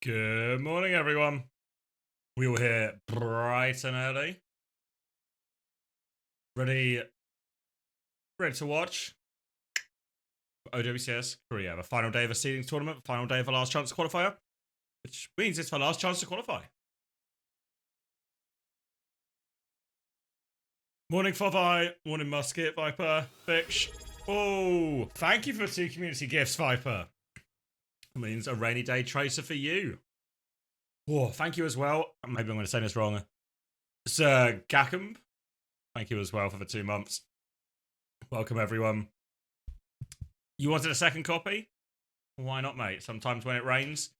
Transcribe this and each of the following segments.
Good morning, everyone. We all here bright and early. Ready to watch OWCS Korea, the final day of a seeding tournament, final day of the last chance qualifier, which means it's the last chance to qualify. Morning, Fovai. Morning, Musket, Viper, Fix. Oh, thank you for the 2 community gifts, Viper. That means a rainy day tracer for you. Oh, thank you as well. Maybe I'm going to say this wrong. Sir Gackham, thank you as well for the 2 months. Welcome, everyone. You wanted a second copy? Why not, mate? Sometimes when it rains,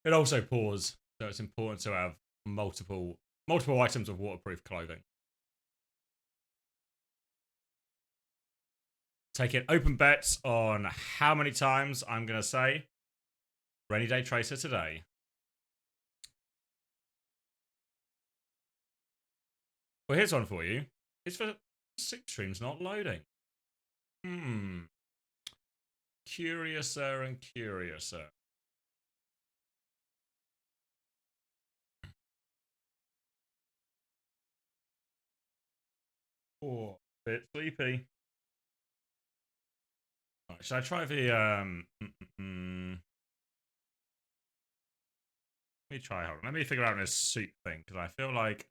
it also pours. So it's important to have multiple items of waterproof clothing. Taking open bets on how many times I'm going to say Rainy Day Tracer today. Well, here's one for you. It's for 6 streams not loading. Curiouser and curiouser. Oh, bit sleepy. Right, should I try the Let me try. Hold on. Let me figure out this soup thing because I feel like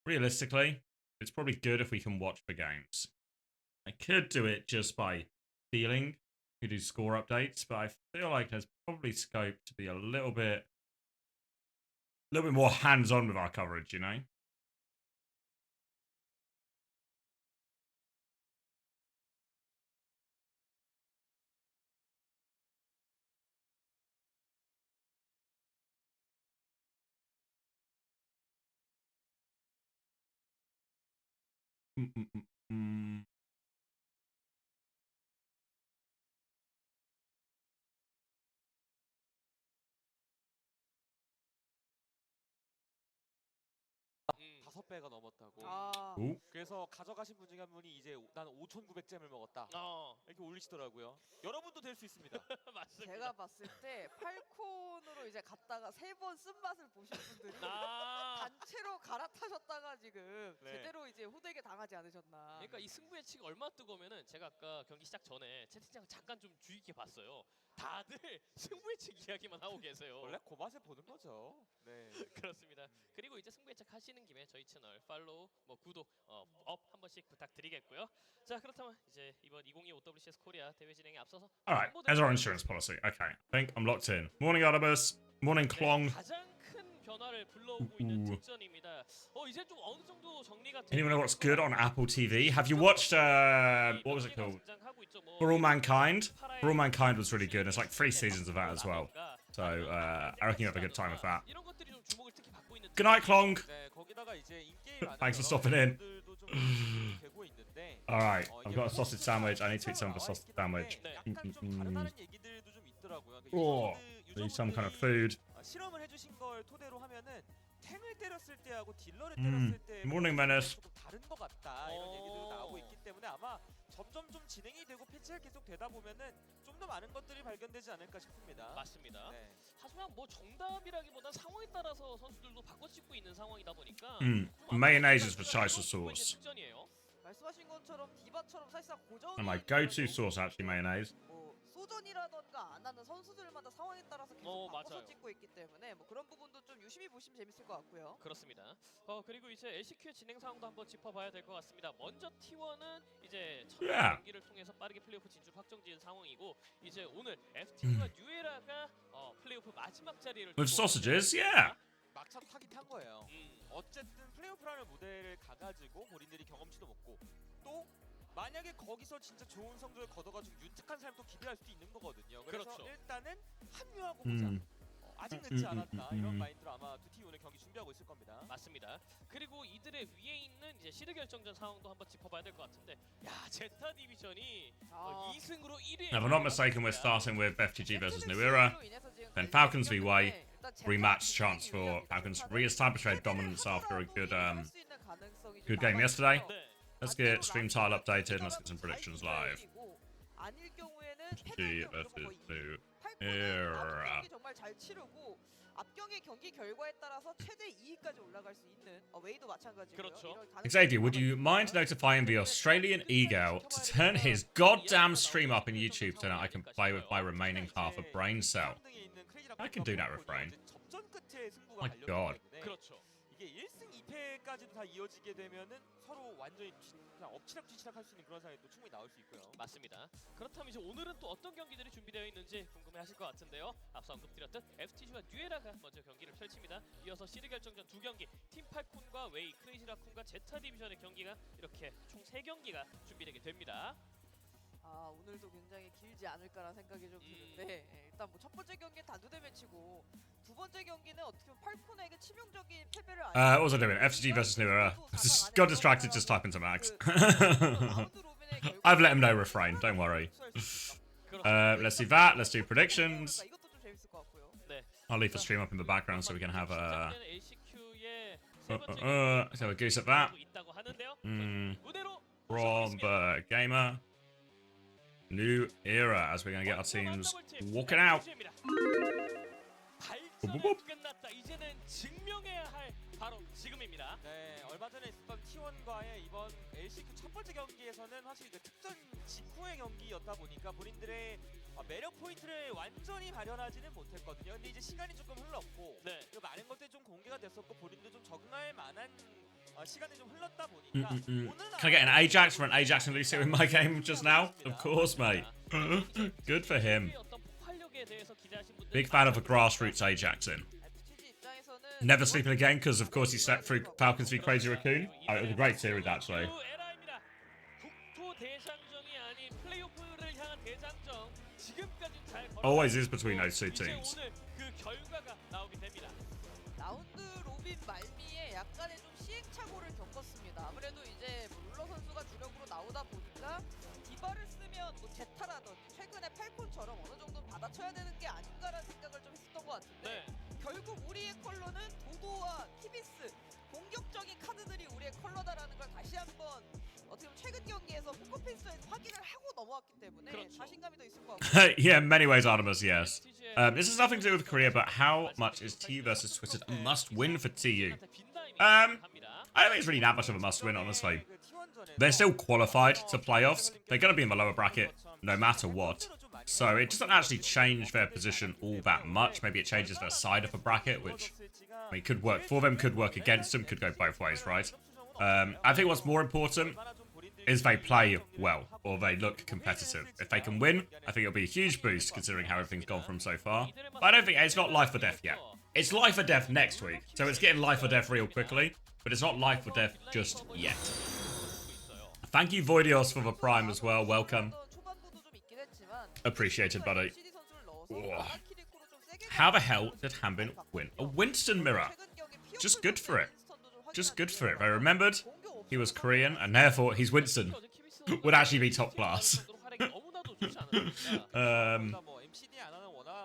realistically, it's probably good if we can watch the games. I could do it just by feeling. We do score updates, but I feel like there's probably scope to be a little bit more hands-on with our coverage, you know? 다섯 배가 넘었다고. Ooh. 그래서 가져가신 분 중에 한 분이 이제 난 5,900잼을 먹었다. 이렇게 올리시더라고요. 여러분도 될 수 있습니다. 맞습니다. 제가 봤을 때 팔콘으로 이제 갔다가 3번 쓴맛을 보신 분들이 단체로 갈아타셨다가 지금 제대로 이제 호되게 당하지 않으셨나. 그러니까 이 승부 예측이 얼마나 뜨거우면은 제가 아까 경기 시작 전에 채팅창 잠깐 좀 주의 깊게 봤어요. 다들 승부 예측 이야기만 하고 계세요. 원래 그 맛에 보는 거죠. 네. 그렇습니다. 그리고 이제 승부 예측 하시는 김에 저희 채널 팔로우, 구독, 업 한 번씩 부탁드리겠고요. 자, 그렇다면 이제 이번 2025 OWCS 코리아 대회 진행에 앞서서 Alright, as our insurance policy. Okay, I think I'm locked in. Morning, Adibus. Morning, Klong. 가장 큰 변화를 불러오고 있는 특전입니다. 이제 좀 어느 정도 정리가 Anyone know what's good on Apple TV? Have you watched, what was it called? For All Mankind? For All Mankind was really good. It's like 3 seasons of that as well. So, I reckon you have a good time with that. Good night, Klong. Thanks for stopping in. Alright, I've got a sausage sandwich. I need to eat some of the sausage sandwich. Oh, need some kind of food. 실험을 해주신 걸 토대로 하면은 탱을 때렸을 때하고 딜러를 때렸을 때 Morning, Menace. 조금 다른 것 같다 이런 얘기들도 나오고 있기 때문에 아마 점점 좀 진행이 되고 패치가 계속 되다 보면은 좀 더 많은 것들이 발견되지 않을까 싶습니다. 맞습니다. 네. 하지만 뭐 정답이라기보다 상황에 따라서 선수들도 바꿔 찍고 있는 상황이다 보니까 Mayonnaise is the choice of sauce. 말씀하신 것처럼 디바처럼 사실상 고정. And my go-to sauce actually mayonnaise. 소전이라던가 안 하는 선수들마다 상황에 따라서 계속 바꿔서 찍고 있기 때문에 뭐 그런 부분도 좀 유심히 보시면 재밌을 것 같고요. 그렇습니다. 그리고 이제 LCQ 진행 상황도 한번 짚어봐야 될 것 같습니다. 먼저 T1은 이제 첫 경기를 통해서 빠르게 플레이오프 진출 확정지은 상황이고 이제 오늘 FT와 뉴에라가 플레이오프 마지막 자리를 With sausages, yeah. 막차도 타긴 탄 거예요. 어쨌든 플레이오프라는 무대를 가가지고 본인들이 경험치도 먹고 또 만약에 거기서 진짜 좋은 성적을 거둬가지고 윤택한 삶도 기대할 수도 있는 거거든요. 그래서 그렇죠. 일단은 합류하고 보자. 아직 늦지 않았다. 이런 마인드로 아마 두 팀이 오늘 경기 준비하고 있을 겁니다. 맞습니다. 그리고 이들의 위에 있는 이제 시드 결정전 상황도 한번 짚어봐야 될 것 같은데, 야 제타 디비전이 2승으로 1위. If I'm not mistaken, we're starting with FTG versus New Era, then Falcons v Way, rematch chance for Falcons to re-establish their dominance after a good game yesterday. Let's get stream tile updated and let's get some predictions live. FTG versus New Era. 정말 잘 치르고 앞경의 경기 결과에 따라서 최대 2위까지 올라갈 수 있는 웨이도 마찬가지고요. 그렇죠. Xavier, would you mind notifying the Australian ego to turn his goddamn stream up in YouTube so that I can play with my remaining half a brain cell? I can do that refrain. 접전 끝에 승부가 My 갈렸기 God. 때문에 그렇죠. 이게 1승 2패까지도 다 이어지게 되면은 서로 완전히 그냥 엎치락뒤치락 할 수 있는 그런 상황이 또 충분히 나올 수 있고요. 맞습니다. 그렇다면 이제 오늘은 또 어떤 경기들이 준비되어 있는지 궁금해하실 것 같은데요. 앞서 언급드렸던 FTG와 뉴에라가 먼저 경기를 펼칩니다. 이어서 시드 결정전 2경기, 팀 팔콘과 웨이, 크레이지 라쿤과 제타 디비전의 경기가 이렇게 총 3경기가 준비되게 됩니다. 오늘도 굉장히 길지 않을까라는 생각이 좀 드는데 일단 뭐 첫 번째 경기는 단두대 매치고 두 번째 경기는 어떻게 보면 팔콘에게 치명적인 패배를 What was I doing? FTG versus New Era. Just got distracted just typing to Max. I've let him know refrain, don't worry. Let's do that. Let's do predictions. 이것도 좀 재밌을 것 같고요. 네. I'll leave the stream up in the background so we can have a. LCQ의 세 번째 So a goose at that. 있다고 하는데요. 무대로 From Gamer. New Era as we're going to get our teams walking out. 발전은 끝났다. 이제는 증명해야 할 바로 지금입니다. 네, 얼마 전에 있었던 T1과의 이번 LCQ 첫 번째 경기에서는 확실히 그 특전 직후의 경기였다 보니까 본인들의 매력 포인트를 완전히 발현하지는 못했거든요. 근데 이제 시간이 조금 흘렀고 네. 그 많은 것들이 좀 공개가 됐었고 본인도 좀 적응할 만한 시간이 좀 흘렀다 보니까 오늘 Can I get an Ajax for an Ajax and Lucio in my game just now? Of course, mate. Good for him. Big fan of a grassroots Ajax in. FTG 입장에서는 Never sleeping again because, of course, he slept through Falcons v Crazy Raccoon. Oh, it was a great series, actually. Always is between those two teams. 라운드 로빈 말미에 약간의 좀 시행착오를 겪었습니다. 아무래도 이제 룰러 선수가 주력으로 나오다 보니까 디바를 쓰면 뭐 제타라든지 최근에 팔콘처럼 어느 정도 받아쳐야 되는 게 아닌가라는 생각을 좀 했었던 것 같은데 결국 우리의 컬러는 도도와 티비스 공격적인 카드들이 우리의 컬러다라는 걸 다시 한번 어떻게 보면 최근 경기에서 포커페이스에서 확인을 하고 넘어왔기 때문에 자신감이 더 있을 것 같고 Yeah, in many ways, Artemis, yes. This has nothing to do with Korea, but how much is TU versus Twisted a must-win for TU? I don't think it's really that much of a must-win, honestly. They're still qualified to playoffs. They're going to be in the lower bracket no matter what. So it doesn't actually change their position all that much. Maybe it changes their side of the bracket, which I mean, could work for them, could work against them, could go both ways, right? I think what's more important is they play well, or they look competitive. If they can win, I think it'll be a huge boost considering how everything's gone from so far. But I don't think it's not life or death yet. It's life or death next week, so it's getting life or death real quickly, but it's not life or death just yet. Thank you, Voidios, for the prime as well. Welcome. Appreciated, buddy. Whoa. How the hell did Hanbin win a Winston mirror? Just good for it. Just good for it. They remembered he was Korean, and therefore he's Winston. Would actually be top class.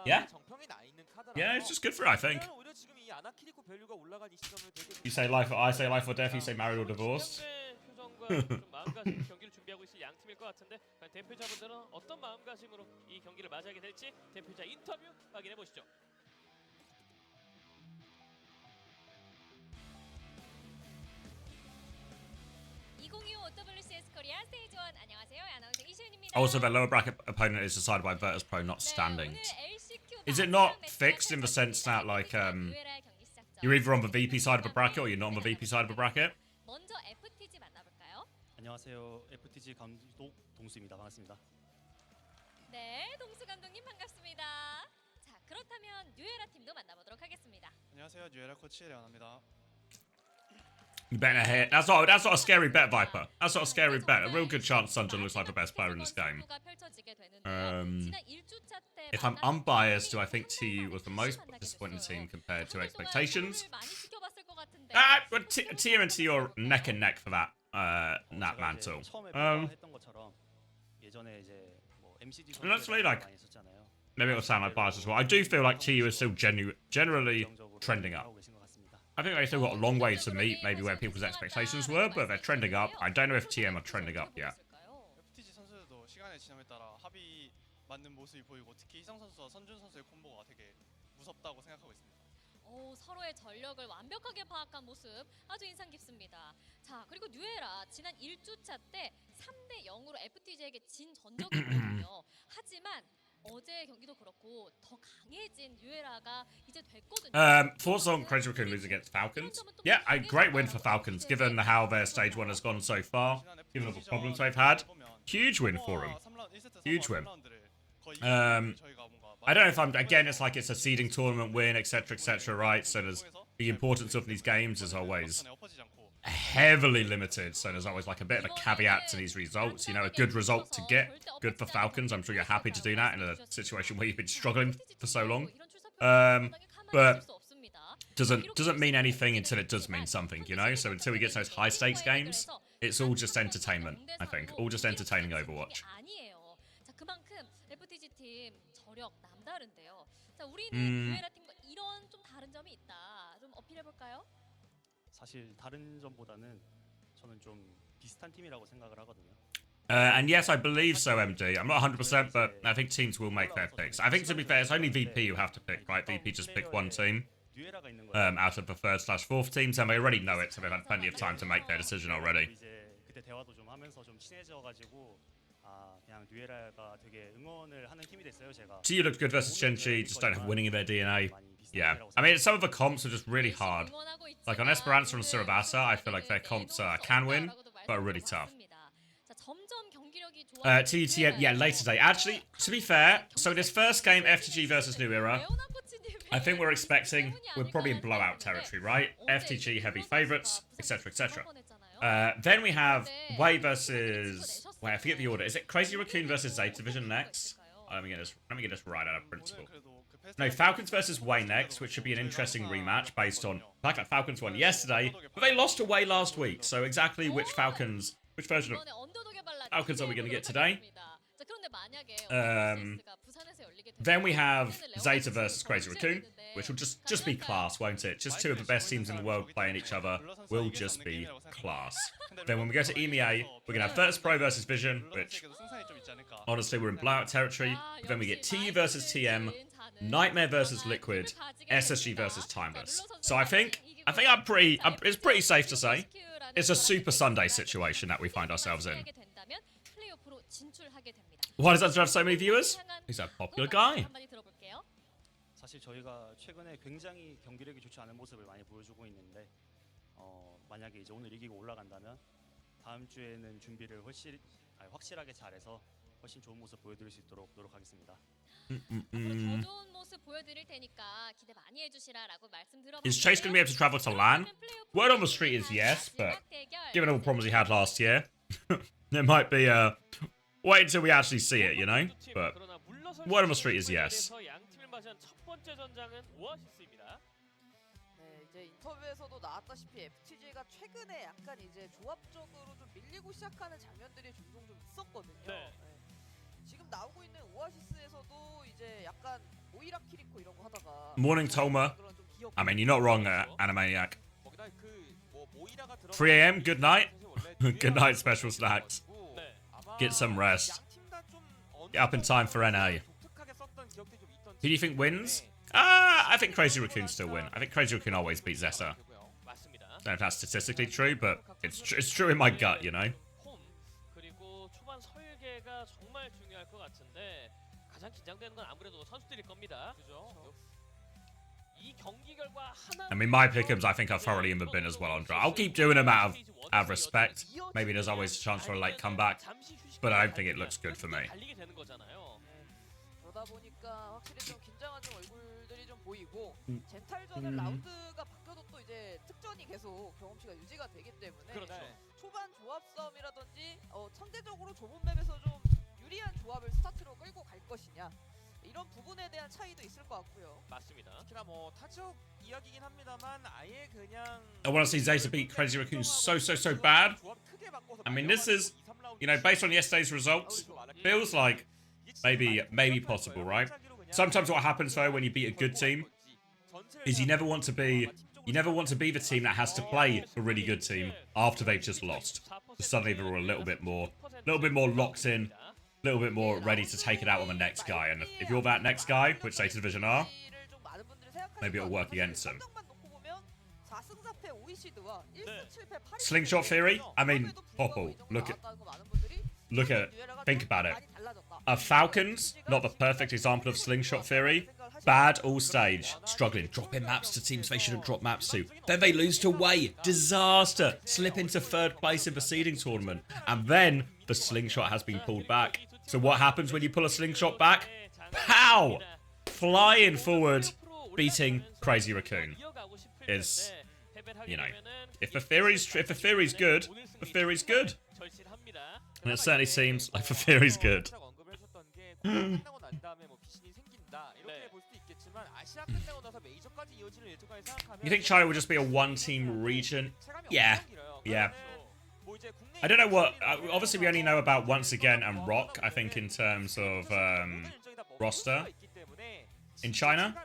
Yeah? Yeah, it's just good for it, I think. You say life, I say life or death, you say married or divorced. 경기를 준비하고 있을 양 팀일 것 같은데 대표자분들은 어떤 마음가짐으로 이 경기를 맞이하게 될지 대표자 인터뷰 확인해 보시죠. 2025 OWCS Korea Stage 1 안녕하세요. 아나운서 이시은입니다. Also, their lower bracket opponent is decided by Virtus Pro, not standings. Is it not fixed in the sense that, like, you're either on the VP side of a bracket or you're not on the VP side of a bracket? 먼저 FTG 만나볼까요? 안녕하세요. FTG 감독 동수입니다. 반갑습니다. 네, 동수 감독님 반갑습니다. 자, 그렇다면 뉴에라 팀도 만나보도록 하겠습니다. 안녕하세요. 뉴에라 코치 레온입니다. You better hit. That's not a scary bet, Viper. That's not a scary bet. A real good chance Sunjun looks like the best player in this game. If I'm unbiased, do I think TU was the most disappointing team compared to expectations? TU and TU are neck and neck for that mantle. And actually, like, maybe it'll sound like bias as well. I do feel like TU is still generally trending up. I think they still got a long way to meet, maybe where people's expectations were, but they're trending up. I don't know if TM are trending up yet. FTG 선수들도 시간의 지남에 따라 합이 맞는 모습이 보이고 특히 희성 선수와 선준 선수의 콤보가 되게 무섭다고 생각하고 있습니다. 서로의 전력을 완벽하게 파악한 모습 아주 인상 깊습니다. 자, 그리고 뉴에라 지난 1주차 때 3대 0으로 FTG에게 진 전적이 있거든요. 하지만 어제 경기도 그렇고 더 강해진 뉴에라가 이제 됐거든요. Thoughts on Crazy Raccoon losing against Falcons? Yeah, a great win for Falcons, given how their stage one has gone so far, given all the problems they've had. Huge win for them. Huge win. I don't know if again, it's like it's a seeding tournament win, etc., right? So there's the importance of these games is always heavily limited. So there's always like a bit of a caveat to these results. You know, a good result to get, good for Falcons. I'm sure you're happy to do that in a situation where you've been struggling for so long. But doesn't mean anything until it does mean something, you know? So until we get to those high stakes games, it's all just entertainment, I think. All just entertaining Overwatch. FTG 팀 저력 남다른데요. 자, 우리는 뉴에라 팀과 이런 좀 다른 점이 있다. 좀 어필해 볼까요? 사실 다른 점보다는 저는 좀 비슷한 팀이라고 생각을 하거든요. And yes, I believe so, MD. I'm not 100%, but I think teams will make their picks. I think, to be fair, it's only VP you have to pick, right? VP just pick one team out of the third/fourth teams, and they already know it, so they've had plenty of time to make their decision already. 이제 그때 대화도 좀 하면서 좀 친해져가지고 그냥 뉴에라가 되게 응원을 하는 팀이 됐어요, 제가. TU looked good versus Shenchi, just don't have winning in their DNA. Yeah, I mean, some of the comps are just really hard. Like on Esperanza and Surabasa, I feel like their comps can win, but are really tough. TUTM, yeah, later today. Actually, to be fair, so this first game, FTG versus New Era, I think we're probably in blowout territory, right? FTG heavy favorites, etc., etc. Then we have Way versus... Wait, I forget the order. Is it Crazy Raccoon versus Zeta Division next? Let me get this right out of principle. No, Falcons versus Way next, which should be an interesting rematch based on... Like Falcons won yesterday, but they lost to Way last week. So exactly which version of Falcons are we going to get today? Then we have Zeta versus Crazy Raccoon, which will just be class, won't it? Just two of the best teams in the world playing each other will just be class. Then when we go to EMEA, we're going to have Virtus Pro versus Vision, which, honestly, we're in blowout territory. But then we get TU versus TM, Nightmare versus Liquid, SSG versus Timeless. So I think it's pretty safe to say it's a Super Sunday situation that we find ourselves in. Why does Unter have so many viewers? He's a popular guy. 사실 저희가 최근에 굉장히 경기력이 좋지 않은 모습을 많이 보여주고 있는데 만약에 이제 오늘 이기고 올라간다면 다음 주에는 준비를 확실하게 잘해서 훨씬 좋은 모습 보여드릴 수 있도록 노력하겠습니다. 더 좋은 모습 보여드릴 테니까 기대 많이 해주시라라고 말씀 들어봤는데요. Is Chase going to be able to travel to LAN? Word on the street is yes, but given all the problems he had last year, it might be wait until we actually see it, you know? But word on the street is yes. 네, 이제 인터뷰에서도 나왔다시피 FTG가 최근에 약간 이제 조합적으로 좀 밀리고 시작하는 장면들이 종종 좀 있었거든요. 네. 네. 지금 나오고 있는 오아시스에서도 이제 약간 모이라 키리코 이런 거 하다가 Morning, Toma. I mean, you're not wrong, Animaniac. 3 a.m. Good night. Good night, special snacks. Get some rest. Get up in time for NA. Who do you think wins? I think Crazy Raccoon still win. I think Crazy Raccoon always beats Zessa. I don't know if that's statistically true, but it's true in my gut, you know? 그리고 초반 설계가 정말 중요할 것 같은데 가장 긴장되는 건 아무래도 선수들일 겁니다. 그죠? 이 경기 결과 하나 I mean, my pick'ems, I think, are thoroughly in the bin as well, Andre. I'll keep doing them out of respect. Maybe there's always a chance for a late comeback, but I don't think it looks good for me. 달리게 되는 거잖아요. 그러다 보니까 확실히 좀 긴장한 좀 얼굴들이 좀 보이고 젠탈전은 라운드가 바뀌어도 또 이제 특전이 계속 경험치가 유지가 되기 때문에 그렇죠. 초반 조합 싸움이라든지 상대적으로 좁은 맵에서 좀 유리한 조합을 스타트로 끌고 갈 것이냐 이런 부분에 대한 차이도 있을 것 같고요. 맞습니다. 특히나 뭐 타적 이야기긴 합니다만 아예 그냥 I want to see Zeta beat Crazy Raccoon so bad. I mean, this is, you know, based on yesterday's results, feels like maybe possible, right? Sometimes what happens though when you beat a good team is you never want to be the team that has to play a really good team after they've just lost. So suddenly they're all a little bit more locked in, a little bit more ready to take it out on the next guy. And if you're that next guy, which Zeta Division are, maybe it'll work against him. 성적만 놓고 보면 4승 4패 OECD와 1승 7패 8위. Slingshot Theory? I mean, Popple, look at, think about it. Falcons, not the perfect example of Slingshot Theory. Bad all stage, struggling, dropping maps to teams they shouldn't drop maps to. Then they lose to Way, disaster, slip into 3rd place in the seeding tournament. And then the slingshot has been pulled back. So what happens when you pull a slingshot back? Pow! Flying forward, beating Crazy Raccoon. Is, you know, if the theory's good, the theory's good. And it certainly seems like the theory's good. You think China will just be a one-team region? Yeah. I don't know what... obviously, we only know about Once Again and Rock, I think, in terms of roster in China.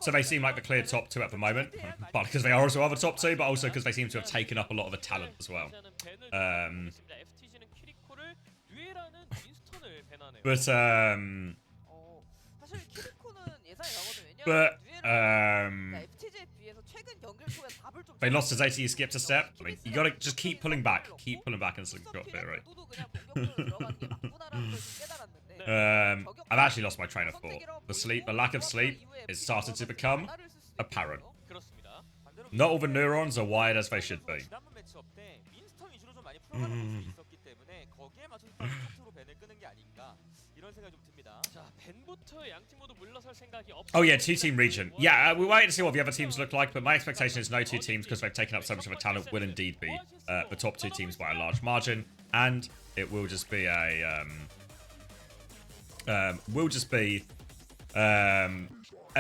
So they seem like the clear top 2 at the moment. Partly because they are also the top 2, but also because they seem to have taken up a lot of the talent as well. They lost to ZTE, you skipped a step. I mean, you gotta just keep pulling back. Keep pulling back and Slingshot Theory. I've actually lost my train of thought. The lack of sleep is starting to become apparent. Not all the neurons are wired as they should be. Oh yeah, 2-team region. Yeah, we're waiting to see what the other teams look like, but my expectation is no 2 teams because they've taken up so much of a talent will indeed be the top 2 teams by a large margin, and it will just be a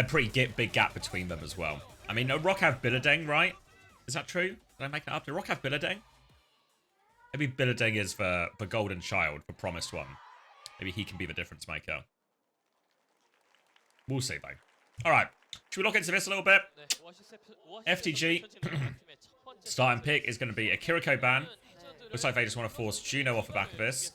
pretty big gap between them as well. I mean, Rock have Billadeng, right? Is that true? Did I make that up? Did Rock have Billadeng? Maybe Billadeng is the golden child, the promised one. Maybe he can be the difference maker. We'll see, though. All right. Should we look into this a little bit? FTG. Starting pick is going to be a Kiriko ban. Looks like they just want to force Juno off the back of this.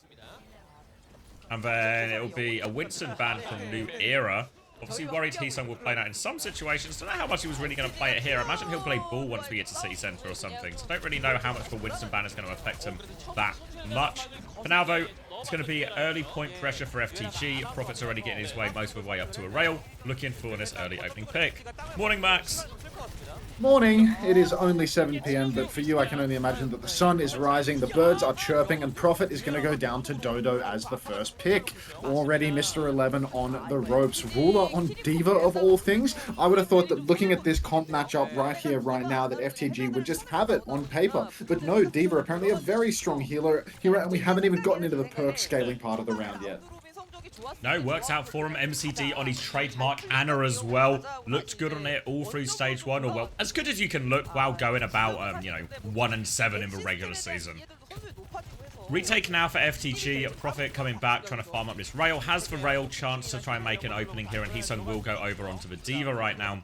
And then it will be a Winston ban from New Era. Obviously worried Heesung will play that in some situations. Don't know how much he was really going to play it here. I imagine he'll play ball once we get to City Centre or something. So don't really know how much the Winston ban is going to affect him that much. For now, though, it's going to be early point pressure for FTG. Prophet's already getting his way most of the way up to a rail. Looking for this early opening pick. Morning, Max. Morning. It is only 7 p.m, but for you, I can only imagine that the sun is rising, the birds are chirping, and Prophet is going to go down to Dodo as the first pick. Already Mr. 11 on the ropes. Ruler on Diva, of all things. I would have thought that looking at this comp matchup right here, right now, that FTG would just have it on paper. But no, Diva apparently a very strong healer, and we haven't even gotten into the perk scaling part of the round yet. No, works out for him. MCD on his trademark Anna as well. Looked good on it all through stage 1, or well, as good as you can look while going about, 1-7 in the regular season. Retake now for FTG. Prophet coming back, trying to farm up this rail. Has the rail chance to try and make an opening here, and Heesung will go over onto the Diva right now.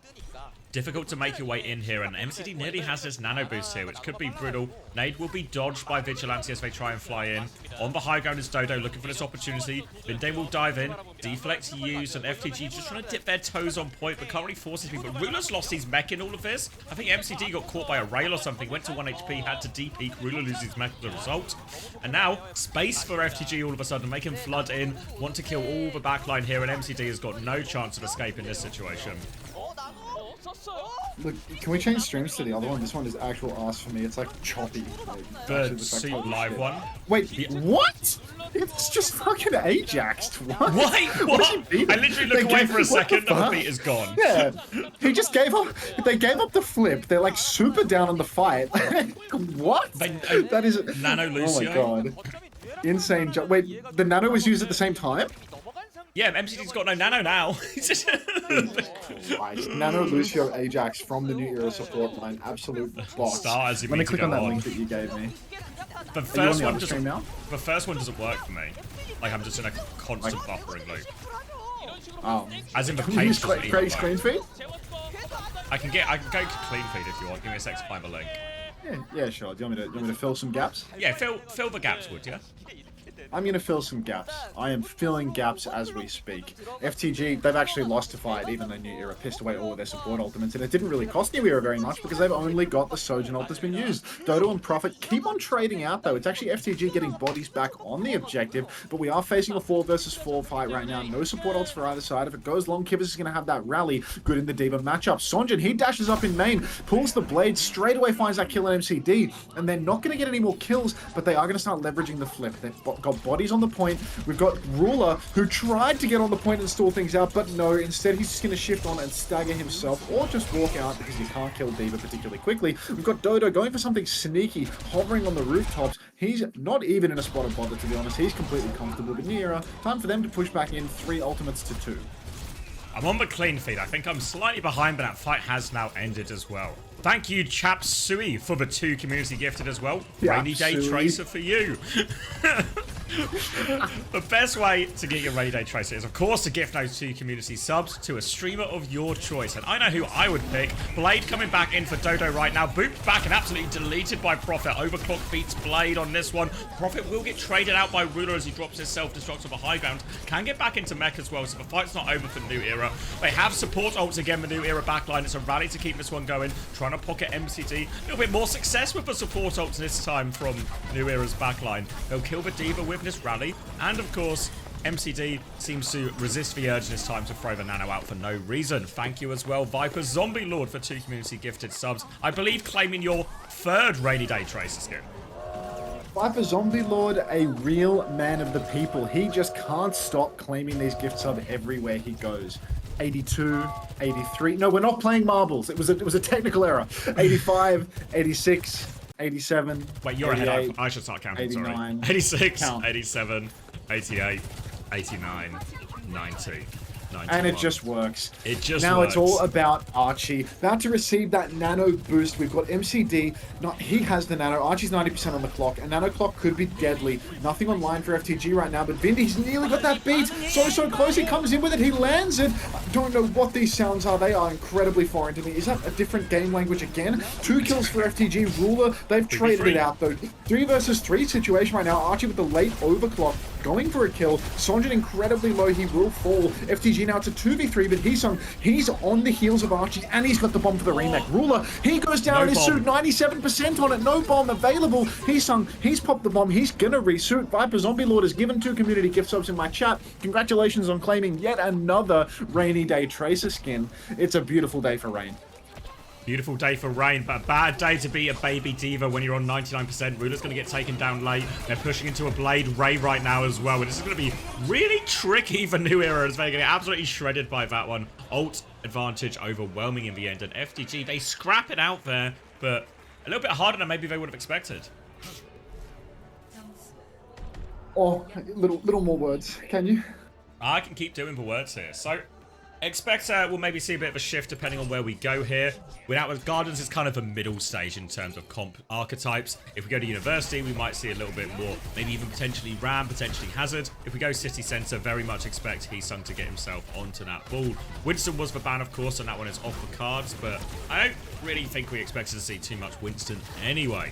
Difficult to make your way in here, and MCD nearly has this nano boost here, which could be brutal. Nade will be dodged by Vigilante as they try and fly in. On the high ground is Dodo looking for this opportunity. Binde will dive in. Deflect used, and FTG just trying to dip their toes on point, but can't really force his people. Ruler's lost his mech in all of this. I think MCD got caught by a rail or something, went to 1 HP, had to D-peak. Ruler loses his mech as a result. And now, space for FTG all of a sudden, make him flood in, want to kill all the backline here, and MCD has got no chance of escape in this situation. Look, can we change streams to the other one? This one is actual ass for me. It's like choppy. The Suit Live one. Wait, what? It's just fucking Ajaxed. What? Wait, what? I literally look away for a second and the beat is gone. Yeah, he just gave up. They gave up the flip. They're like super down on the fight. What? That is Nano Lucio. Oh my god. Insane. Wait, the Nano was used at the same time? Yeah, MCD's got no Nano now. Nano Lucio Ajax from the New Era support line. Absolute boss. Let me click on that link that you gave me. The first one doesn't work for me. Like, I'm just in a constant buffering loop. Oh. As in the page doesn't even work. Screen feed? I can go clean feed if you want. Give me a sec to find the link. Yeah, sure. Do you want me to fill some gaps? Yeah, fill the gaps, would you? I'm going to fill some gaps. I am filling gaps as we speak. FTG, they've actually lost a fight, even though New Era pissed away all of their support ultimates, and it didn't really cost New Era very much because they've only got the Sojourn ult that's been used. Dodo and Prophet keep on trading out, though. It's actually FTG getting bodies back on the objective, but we are facing a 4 versus 4 fight right now. No support ults for either side. If it goes long, Kivas is going to have that rally. Good in the D.Va matchup. Sonjin, he dashes up in main, pulls the blade, straight away finds that kill in MCD, and they're not going to get any more kills, but they are going to start leveraging the flip. They've got bodies on the point. We've got Ruler, who tried to get on the point and stall things out, but no, instead he's just going to shift on and stagger himself, or just walk out because you can't kill D.Va particularly quickly. We've got Dodo going for something sneaky, hovering on the rooftops. He's not even in a spot of bother, to be honest. He's completely comfortable, but New Era, time for them to push back in 3 ultimates to 2. I'm on the clean feed. I think I'm slightly behind, but that fight has now ended as well. Thank you, Chap Sui, for the 2 community gifted as well. Yep, Rainy Day Sui. Tracer for you. The best way to get your Rainy Day Tracer is, of course, to gift those 2 community subs to a streamer of your choice. And I know who I would pick. Blade coming back in for Dodo right now. Booped back and absolutely deleted by Prophet. Overclock beats Blade on this one. Prophet will get traded out by Ruler as he drops his self-destruct off a high ground. Can get back into mech as well, so the fight's not over for New Era. They have support ults again, the New Era backline. It's a rally to keep this one going. Trying to pocket MCD. A little bit more success with the support ults this time from New Era's backline. They'll kill the D.Va with this rally. And of course, MCD seems to resist the urge this time to throw the nano out for no reason. Thank you as well, Viper Zombie Lord, for 2 community gifted subs. I believe claiming your 3rd Rainy Day Tracer skin. Viper Zombie Lord, a real man of the people. He just can't stop claiming these gift subs everywhere he goes. 82, 83. No, we're not playing marbles. It was a technical error. 85, 86, 87. Wait, you're ahead. I should start counting, 89. sorry. 86, Count. 87, 88, 89, 90. 91. And it just works. It just now works. It's all about Archie. About to receive that nano boost. We've got MCD. He has the nano. Archie's 90% on the clock. A nano clock could be deadly. Nothing online for FTG right now, but Vindy's nearly got that beat. So close. He comes in with it. He lands it. I don't know what these sounds are. They are incredibly foreign to me. Is that a different game language again? 2 kills for FTG. Ruler, they've traded it out though. 3 versus 3 situation right now. Archie with the late overclock. Going for a kill. Sonjin incredibly low. He will fall. FTG now it's a 2v3, but he's on the heels of Archie, and he's got the bomb for the remake. Ruler, he goes down in his suit, 97% on it. No bomb available. He's popped the bomb. He's gonna resuit. Viper Zombie Lord has given 2 community gift subs in my chat. Congratulations on claiming yet another Rainy Day Tracer skin. It's a beautiful day for Rain. Beautiful day for Rain, but a bad day to be a baby D.Va when you're on 99%. Ruler's going to get taken down late. They're pushing into a Blade Ray right now as well. And this is going to be really tricky for New Era as they're going to get absolutely shredded by that one. Ult advantage overwhelming in the end. And FTG, they scrap it out there, but a little bit harder than maybe they would have expected. Oh, little more words, can you? I can keep doing the words here. So, expect we'll maybe see a bit of a shift depending on where we go here. Without Gardens is kind of a middle stage in terms of comp archetypes. If we go to University, we might see a little bit more, maybe even potentially Ram, potentially Hazard. If we go City Centre, very much expect Heesung to get himself onto that ball. Winston was the ban, of course, and that one is off the cards, but I don't really think we expected to see too much Winston anyway.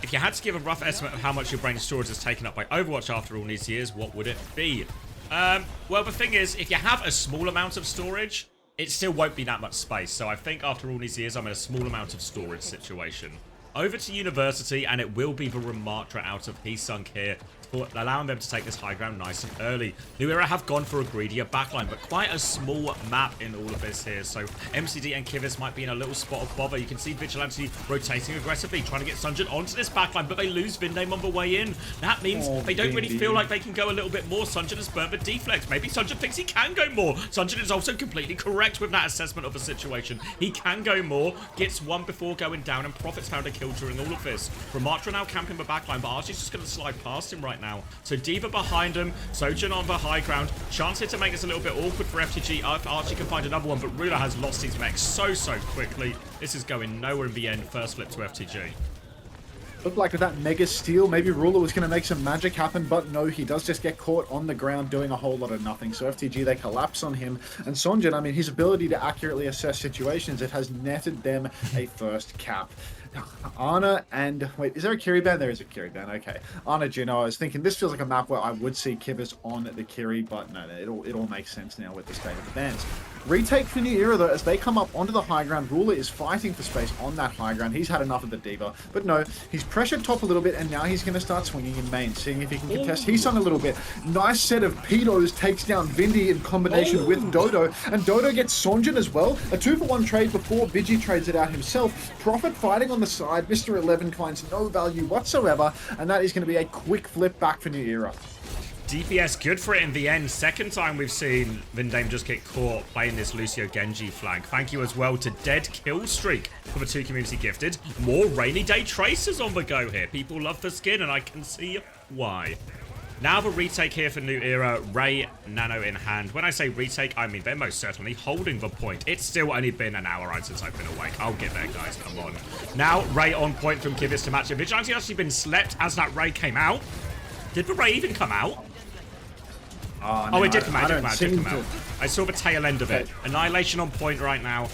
If you had to give a rough estimate of how much your brain storage is taken up by Overwatch after all these years, what would it be? Well, the thing is, if you have a small amount of storage, it still won't be that much space. So I think after all these years, I'm in a small amount of storage situation. Over to University, and it will be the Ramatra out of Heesung here, for allowing them to take this high ground nice and early. New Era have gone for a greedier backline, but quite a small map in all of this here. So MCD and Kivas might be in a little spot of bother. You can see Vigilante rotating aggressively, trying to get Sunjin onto this backline, but they lose Vindame on the way in. That means they don't really feel like they can go a little bit more. Sunjin has burnt the deflex. Maybe Sunjin thinks he can go more. Sunjin is also completely correct with that assessment of the situation. He can go more, gets one before going down, and Prophet's found a kill during all of this. Ramatra now camping the backline, but Archie's just going to slide past him right now. So D.Va behind him, Sojourn on the high ground. Chance here to make this a little bit awkward for FTG. Archie can find another one, but Ruler has lost his mech so quickly. This is going nowhere in the end. First flip to FTG. Looked like with that mega steal, maybe Ruler was going to make some magic happen, but no, he does just get caught on the ground doing a whole lot of nothing. So FTG, they collapse on him. And Sonjin, I mean, his ability to accurately assess situations, it has netted them a first cap. Anna and wait, is there a Kiri ban? There is a Kiri ban. Okay, Anna Juno. I was thinking this feels like a map where I would see Kivas on the Kiri, but no, it all makes sense now with the state of the bans. Retake for New Era though, as they come up onto the high ground. Ruler is fighting for space on that high ground. He's had enough of the Diva, but no, he's pressured top a little bit, and now he's going to start swinging in main, seeing if he can contest Heesung a little bit. Nice set of pedos takes down Vindy in combination with Dodo, and Dodo gets Sonjin as well. A 2-for-1 trade before Vigi trades it out himself. Profit fighting on the side. Mr. 11 finds no value whatsoever, and that is going to be a quick flip back for New Era. DPS good for it in the end. Second time we've seen Vindame just get caught playing this Lucio Genji flank. Thank you as well to Dead Kill Streak for the 2 community gifted. More Rainy Day Tracers on the go here. People love the skin, and I can see why. Now the retake here for New Era. Ray, Nano in hand. When I say retake, I mean they're most certainly holding the point. It's still only been an hour right since I've been awake. I'll get there, guys. Come on. Now Ray on point from Kivas to match it. Vigilante actually been slept as that Ray came out. Did the Ray even come out? No, it did come out. I I saw the tail end of it. Annihilation on point right now.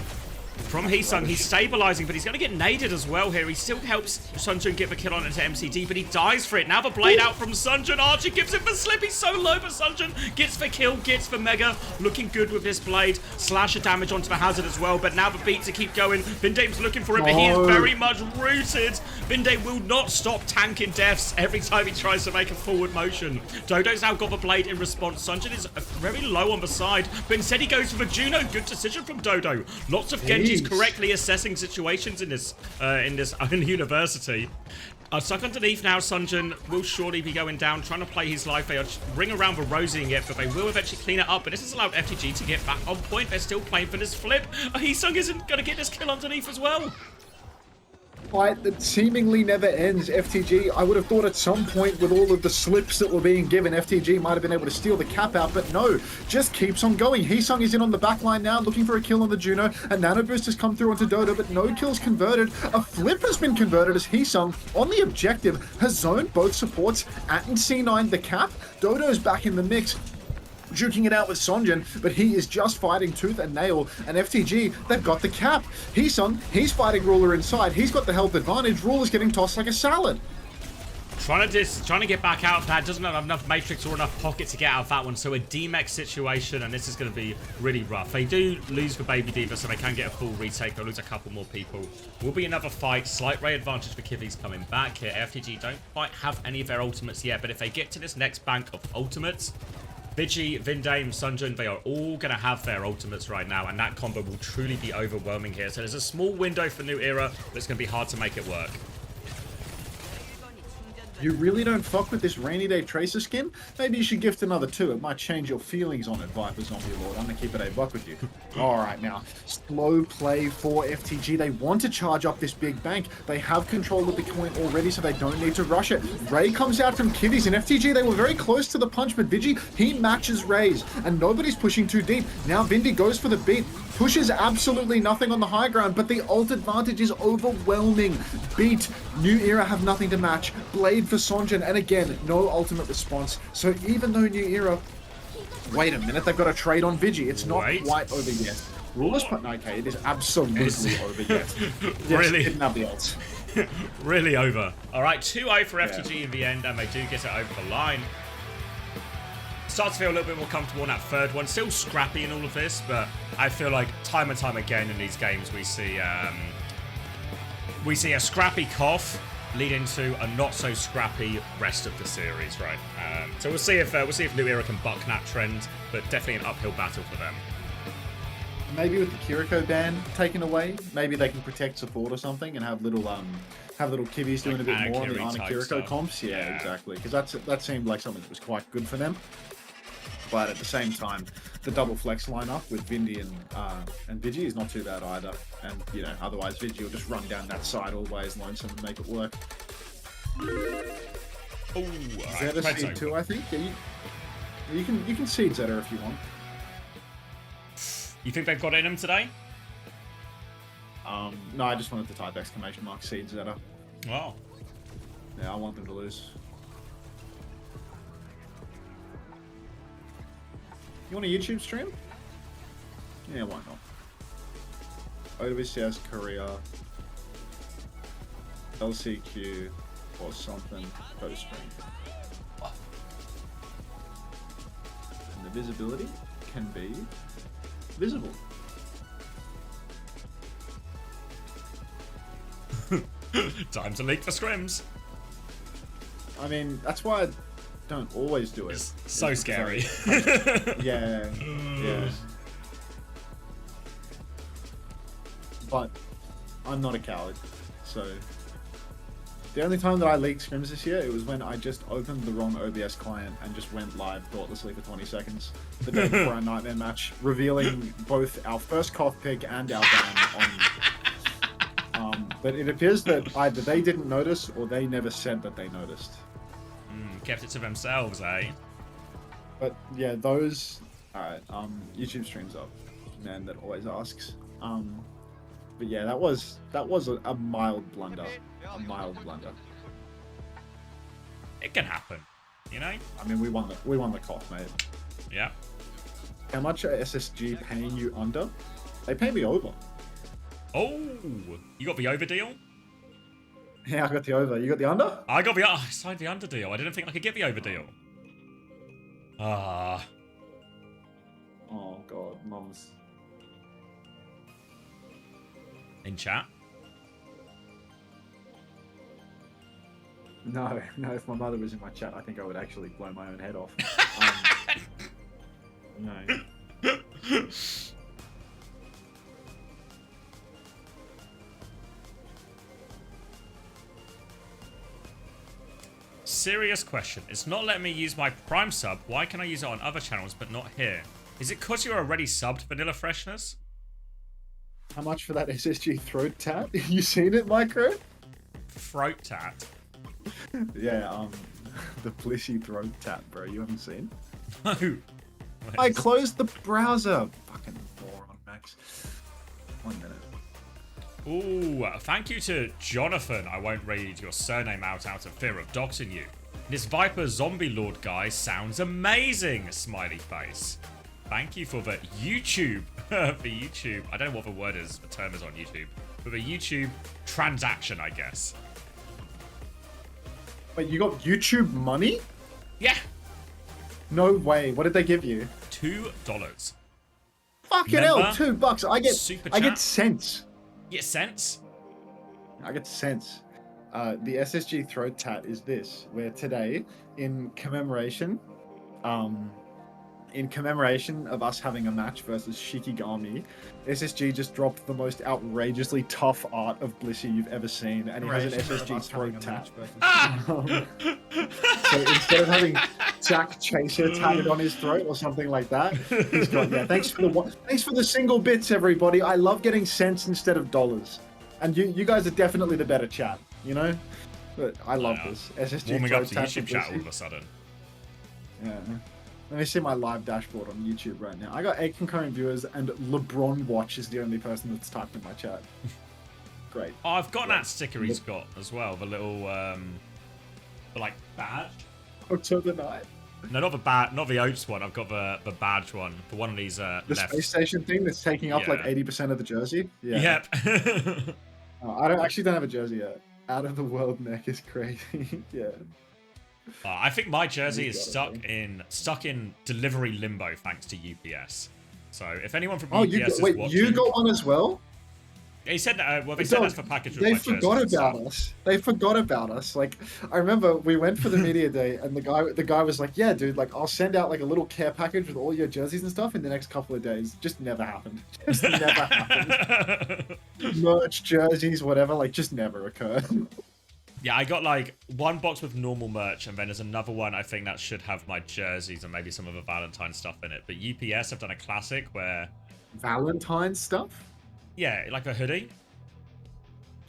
From Heesung, he's stabilizing, but he's going to get naded as well here. He still helps Sunjun get the kill on into MCD, but he dies for it. Now the blade out from Sunjun. Archer gives him the slip. He's so low, but Sunjun gets the kill, gets the mega. Looking good with this blade. Slasher damage onto the hazard as well, but now the beat to keep going. Vindame's looking for it, but he is very much rooted. Vindame will not stop tanking deaths every time he tries to make a forward motion. Dodo's now got the blade in response. Sunjun is very low on the side, but instead he goes for the Juno. Good decision from Dodo. Lots of Genji's correctly assessing situations in this own university. Stuck underneath now, Sunjun will surely be going down, trying to play his life. They are ring around the Rosying it, but they will eventually clean it up. But this has allowed FTG to get back on point. They're still playing for this flip. Heesung isn't going to get this kill underneath as well. Fight that seemingly never ends. FTG, I would have thought at some point with all of the slips that were being given, FTG might have been able to steal the cap out, but no, just keeps on going. Heesung is in on the back line now, looking for a kill on the Juno. A Nano Boost has come through onto Dodo, but no kills converted. A flip has been converted as Heesung, on the objective, has zoned both supports at and C9 the cap. Dodo's back in the mix, juking it out with Sonjin, but he is just fighting tooth and nail, and FTG, they've got the cap. Heesung, he's fighting Ruler inside. He's got the health advantage. Ruler's getting tossed like a salad. Trying to get back out of that. Doesn't have enough matrix or enough pocket to get out of that one. So a DMX situation, and this is going to be really rough. They do lose for Baby Diva, so they can get a full retake. They'll lose a couple more people. Will be another fight. Slight ray advantage for Kivi's coming back here. FTG don't quite have any of their ultimates yet, but if they get to this next bank of ultimates, Vigi, Vindame, Sunjun, they are all going to have their ultimates right now, and that combo will truly be overwhelming here. So there's a small window for New Era, but it's going to be hard to make it work. You really don't fuck with this Rainy Day Tracer skin? Maybe you should gift another 2. It might change your feelings on it, Viper Zombie Lord. I'm going to keep it a buck with you. Alright, now, slow play for FTG. They want to charge up this big bank. They have control of the coin already, so they don't need to rush it. Ray comes out from Kivvies, and FTG, they were very close to the punch, but Vigi, he matches Ray's, and nobody's pushing too deep. Now Vindy goes for the beat. Pushes absolutely nothing on the high ground, but the ult advantage is overwhelming. Beat, New Era have nothing to match. Blade for Sonjin, and again, no ultimate response. So even though New Era... Wait a minute, they've got a trade on Vigi. It's not quite over yet. Ruler's put... Okay, it is absolutely over yet. Yes, really? Didn't have the ult. Really over. Alright, 2-0 for FTG in the end, and they do get it over the line. Starts to feel a little bit more comfortable in that third one. Still scrappy in all of this, but I feel like time and time again in these games we see a scrappy cough lead into a not so scrappy rest of the series, right? So we'll see if New Era can buck that trend, but definitely an uphill battle for them. Maybe with the Kiriko ban taken away, maybe they can protect support or something and have little kibbies doing like a bit more on the Ana Kiriko stuff. comps. Yeah, exactly. Because that seemed like something that was quite good for them. But at the same time, the double flex lineup with Vindy and Vigi is not too bad either. And you know, otherwise Vigi will just run down that side always lonesome and make it work. Oh, Zeta C2, I think. Yeah, you can seed Zeta if you want. You think they've got it in them today? No, I just wanted to type exclamation mark seed Zeta. Wow. Yeah, I want them to lose. You want a YouTube stream? Yeah, why not? OWCS Korea LCQ or something post-stream. And the visibility can be visible. Time to leak the scrims. I mean, that's why I don't always do it. It's so scary. Yeah. But I'm not a coward, so the only time that I leaked scrims this year, it was when I just opened the wrong OBS client and just went live thoughtlessly for 20 seconds the day before our Nightmare match, revealing both our first cough pick and our ban on. But it appears that either they didn't notice or they never said that they noticed. Kept it to themselves, eh? But yeah, those. Alright, YouTube streams up. Man that always asks. But yeah, that was a mild blunder. A mild blunder. It can happen, you know? I mean, we won the cough, mate. Yeah. How much are SSG paying you under? They pay me over. Oh, you got the over deal? Yeah, I got the over. You got the under? I signed the under deal. I didn't think I could get the over deal. Ah. Oh god, mums. In chat? No, if my mother was in my chat, I think I would actually blow my own head off. No. Serious question. It's not letting me use my Prime sub. Why can I use it on other channels but not here? Is it because you're already subbed Vanilla Freshness? How much for that SSG throat tat? You seen it, Micro? Throat tat. Yeah, the Blissy throat tat, bro. You haven't seen? No. I closed the browser. Fucking moron, Max. 1 minute. Ooh, thank you to Jonathan. I won't read your surname out of fear of doxing you. This Viper Zombie Lord guy sounds amazing, smiley face. Thank you for the YouTube, I don't know what the word is, the term is on YouTube, for the YouTube transaction, I guess. Wait, you got YouTube money? Yeah. No way. What did they give you? $2. Fucking hell, $2. I get cents. You get cents? I get cents. The SSG throat tat is this, where today, in commemoration of us having a match versus Shikigami, SSG just dropped the most outrageously tough art of Blissey you've ever seen, and he has an SSG throat tat. So instead of having Jack Chaser tatted on his throat or something like that, he's got, yeah, thanks for the single bits, everybody. I love getting cents instead of dollars. And you guys are definitely the better chat, you know? But I love this. SSG warming throat up to tat YouTube for chat all Blissey. of a sudden. Yeah. Let me see my live dashboard on YouTube right now. I got 8 concurrent viewers, and LeBron Watch is the only person that's typed in my chat. Great. Oh, I've got that sticker he's got as well, the little, the, like, badge. October 9. No, not the Oats one. I've got the badge one. The one of these The left. space station thing that's taking up like Yeah. 80% of the jersey. Yeah. Yep. I don't have a jersey yet. Out of the world neck is crazy. Yeah. I think my jersey is got it, stuck in delivery limbo thanks to UPS. So if anyone from Oh, UPS is wait, watching, you got one as well? he said well they said that's for package with They my forgot jerseys and about stuff. us. They forgot about us. Like, I remember we went for the media day, and the guy was like, "Yeah, dude, like I'll send out like a little care package with all your jerseys and stuff in the next couple of days." Just never happened. Just never happened. Merch, jerseys, whatever, like just never occurred. Yeah, I got like one box with normal merch, and then there's another one I think that should have my jerseys and maybe some of the Valentine stuff in it. But UPS have done a classic where, Valentine's stuff. yeah, like a hoodie.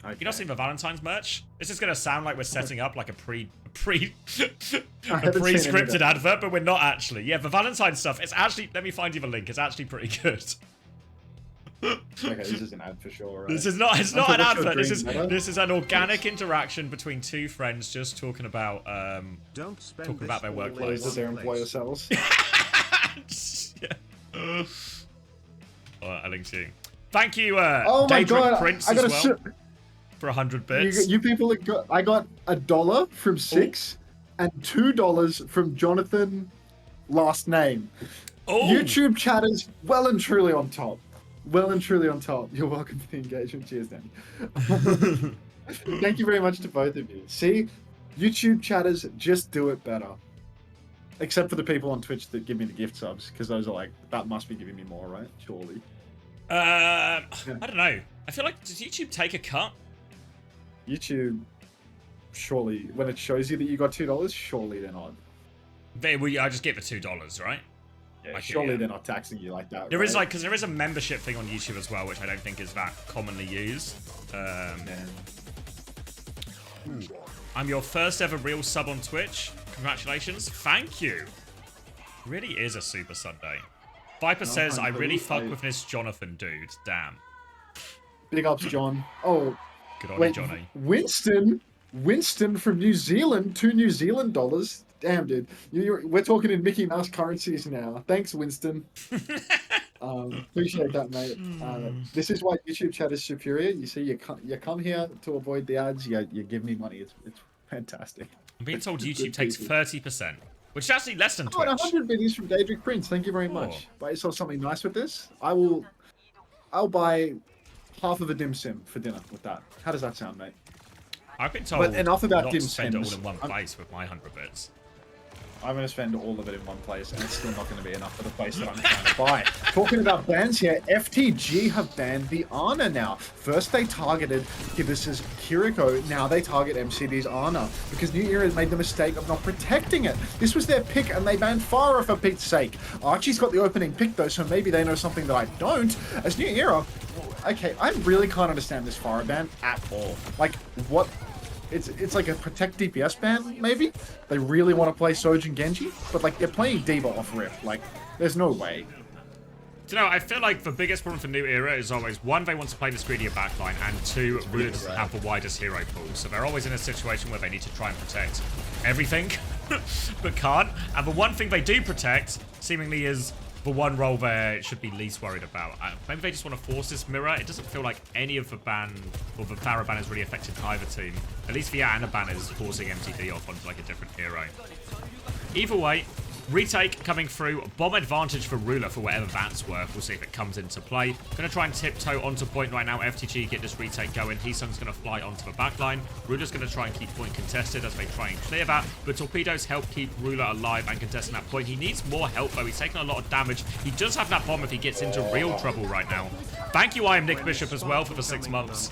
Okay. You not seen the Valentine's merch? This is gonna sound like we're setting up like a seen any of pre-scripted that. advert, but we're not actually. Yeah, the Valentine's stuff. It's actually. Let me find you the link. It's actually pretty good. Okay, this is an ad for sure, right? This is not. It's not an Until the advert. This green is matter. this is an organic interaction between two friends just talking about Don't spend talking about their this all in workplace. Clothes that their one employer place. sells. yeah. I linked you. Thank you, Oh my Daedric god, Prince I as got well. a for 100 bits. You people, I got $1 from Six and $2 from Jonathan, last name. Oh, YouTube chatters well and truly on top. Well and truly on top. You're welcome for the engagement. Cheers, Danny. Thank you very much to both of you. See, YouTube chatters just do it better. Except for the people on Twitch that give me the gift subs, because those are like, that must be giving me more, right? Surely. I don't know. I feel like, does YouTube take a cut? YouTube, surely, when it shows you that you got $2, surely they're not. I just get the $2, right? Yeah, surely they're not taxing you like that. There right? is like, because there is a membership thing on YouTube as well, which I don't think is that commonly used. I'm your first ever real sub on Twitch. Congratulations. Thank you. Really is a super Sunday. Viper says, I really fuck with this Jonathan dude. Damn. Big ups, John. Oh, Good on you, wait, Johnny. Winston from New Zealand, $2 New Zealand dollars. Damn, dude. We're talking in Mickey Mouse currencies now. Thanks, Winston. Appreciate that, mate. This is why YouTube chat is superior. You see, you come here to avoid the ads. You give me money. It's fantastic. I'm being told YouTube takes 30%, which is actually less than Twitch. 100 biddies from Daedric Prince. Thank you very much. Buy yourself something nice with this. I'll buy half of a dim sim for dinner with that. How does that sound, mate? I've been told But enough about not dim to spend it sims. all in one place with my 100 bits. I'm going to spend all of it in one place, and it's still not going to be enough for the place that I'm trying to buy. Talking about bans here, FTG have banned the Ana now. First they targeted Kibis's Kiriko, now they target MCD's Ana, because New Era made the mistake of not protecting it. This was their pick, and they banned Farah for Pete's sake. Archie's got the opening pick though, so maybe they know something that I don't. As New Era, okay, I really can't understand this Farah ban at all. Like, what? It's like a protect DPS ban, maybe? They really want to play Soj and Genji? But, like, they're playing D.Va off rip. Like, there's no way. Do you know, I feel like the biggest problem for New Era is always, one, they want to play the greedier backline, and two, Ruler doesn't have the widest hero pool. So they're always in a situation where they need to try and protect everything, but can't. And the one thing they do protect, seemingly, is the one role they should be least worried about. Maybe they just want to force this mirror. It doesn't feel like any of the ban, or the Pharah ban, has really affected either team. At least the Ana ban is forcing MTD off onto like a different hero. Either way, retake coming through. Bomb advantage for Ruler for whatever that's worth. We'll see if it comes into play. Going to try and tiptoe onto point right now. FTG get this retake going. Heesung's going to fly onto the backline. Ruler's going to try and keep point contested as they try and clear that. But torpedoes help keep Ruler alive and contesting that point. He needs more help though. He's taking a lot of damage. He does have that bomb if he gets into real trouble right now. Thank you, I am Nick Bishop as well for the 6 months.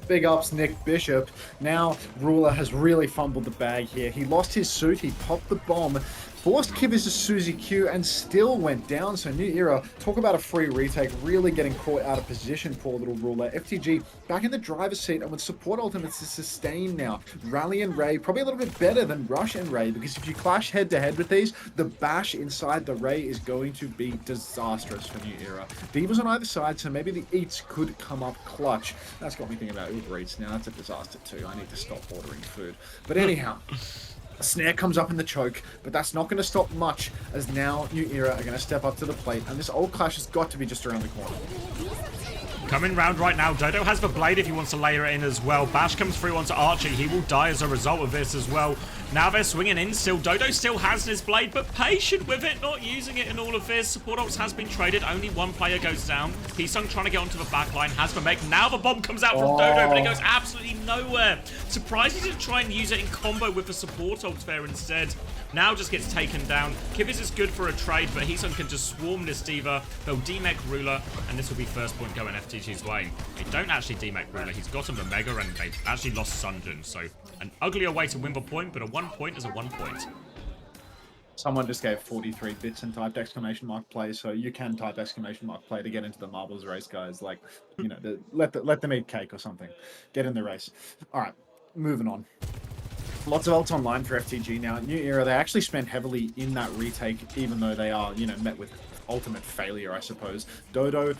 Big ups, Nick Bishop. Now, Ruler has really fumbled the bag here. He lost his suit, he popped the bomb, forced Kibis to Suzy Q, and still went down. So New Era, talk about a free retake, really getting caught out of position, poor little Ruler. FTG back in the driver's seat, and with support ultimates to sustain now. Rally and Ray, probably a little bit better than Rush and Ray, because if you clash head-to-head with these, the bash inside the Ray is going to be disastrous for New Era. D.Va's on either side, so maybe the Eats could come up clutch. That's got me thinking about Uber Eats now. That's a disaster too. I need to stop ordering food. But anyhow, a snare comes up in the choke, but that's not going to stop much, as now New Era are going to step up to the plate, and this old clash has got to be just around the corner. Coming round right now. Dodo has the blade if he wants to layer it in as well. Bash comes through onto Archie. He will die as a result of this as well. Now they're swinging in still. Dodo still has his blade, but patient with it, not using it in all of this. Support ults has been traded. Only one player goes down. Heesung trying to get onto the backline. Has the make. Now the bomb comes out from Dodo, but it goes absolutely nowhere. Surprised he didn't try and use it in combo with the support ult there instead. Now just gets taken down. Kibis is good for a trade, but Heesung can just swarm this D.Va. They'll demech Ruler, and this will be first point going FTG's way. They don't actually demech Ruler. He's got him a Mega, and they actually lost Sunjun. So an uglier way to win the point, but a 1 point is a 1 point. Someone just gave 43 bits and typed exclamation mark play, so you can type exclamation mark play to get into the marbles race, guys. Like, you know, let them eat cake or something. Get in the race. All right, moving on. Lots of ults online for FTG now. New Era, they actually spent heavily in that retake, even though they are, you know, met with ultimate failure, I suppose. Dodo,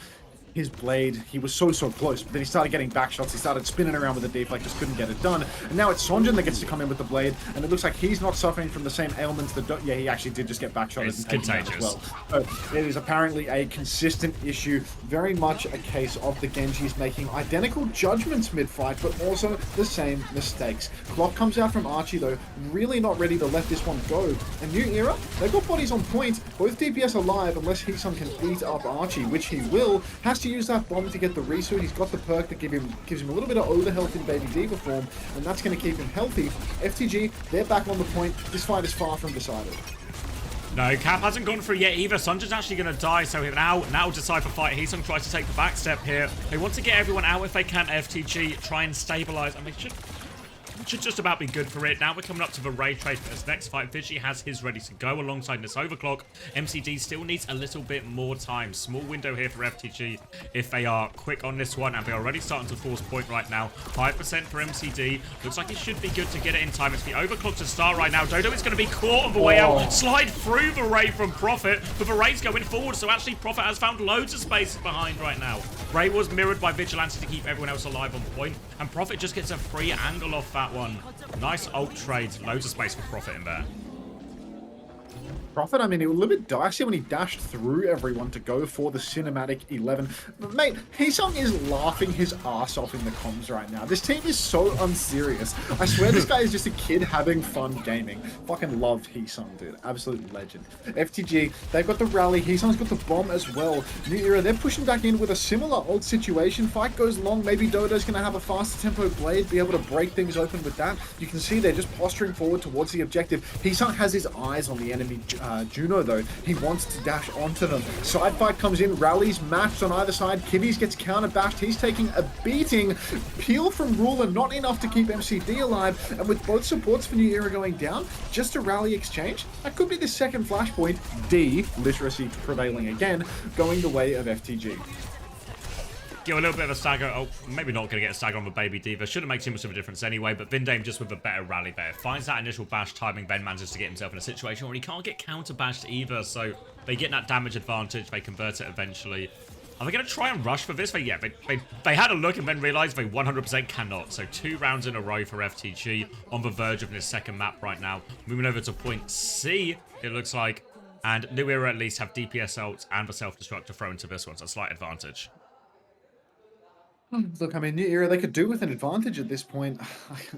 his blade. He was so close, but then he started getting back shots. He started spinning around with the deflect, just couldn't get it done. And now it's Sonjin that gets to come in with the blade, and it looks like he's not suffering from the same ailments that... Yeah, he actually did just get back shotted It's and taken out as contagious. well. So it is apparently a consistent issue. Very much a case of the Genjis making identical judgments mid-fight, but also the same mistakes. Clock comes out from Archie, though, really not ready to let this one go. A New Era, they've got bodies on point. Both DPS alive, unless Heesung can eat up Archie, which he will. Has to use that bomb to get the resuit. He's got the perk that gives him a little bit of overhealth in Baby Diva form, and that's going to keep him healthy. FTG, they're back on the point. This fight is far from decided. No, Cap hasn't gone through yet either. Sunjin's actually going to die, so now Decipher fight. Heesung tries to take the back step here. They want to get everyone out if they can. FTG try and stabilize, and they should just about be good for it. Now we're coming up to the raid trade for this next fight. Vigi has his ready to go alongside this overclock. MCD still needs a little bit more time. Small window here for FTG if they are quick on this one, and they're already starting to force point right now. 5% for MCD. Looks like it should be good to get it in time. It's the overclock to start right now. Dodo is going to be caught on the way out. Slide through the raid from Prophet, but the raid's going forward, so actually Prophet has found loads of space behind right now. Raid was mirrored by Vigilante to keep everyone else alive on point, and Prophet just gets a free angle off that one. Nice ult trade. Loads of space for Prophet in there. Prophet, I mean, it was a little bit dicey when he dashed through everyone to go for the cinematic 11. But mate, Heesung is laughing his ass off in the comms right now. This team is so unserious. I swear this guy is just a kid having fun gaming. Fucking love Heesung, dude. Absolute legend. FTG, they've got the rally. Heesung's got the bomb as well. New Era, they're pushing back in with a similar ult situation. Fight goes long. Maybe Dodo's going to have a faster tempo blade, be able to break things open with that. You can see they're just posturing forward towards the objective. Heesung has his eyes on the enemy Juno, though. He wants to dash onto them. Side fight comes in, rallies matched on either side. Kivvies gets counter bashed. He's taking a beating. Peel from Ruler, not enough to keep MCD alive. And with both supports for New Era going down, just a rally exchange. That could be the second flashpoint. D, literacy prevailing again, going the way of FTG. Get a little bit of a stagger. Oh, maybe not going to get a stagger on the Baby Diva. Shouldn't make too much of a difference anyway, but Vindame just with a better rally there. Finds that initial bash timing, then manages to get himself in a situation where he can't get counter bashed either, so they get that damage advantage. They convert it eventually. Are they going to try and rush for this? They had a look and then realized they 100% cannot. So 2 rounds in a row for FTG on the verge of this second map right now. Moving over to point C, it looks like. And New Era at least have DPS ults and the self-destruct to throw into this one, so a slight advantage. Look, I mean, New Era, they could do with an advantage at this point.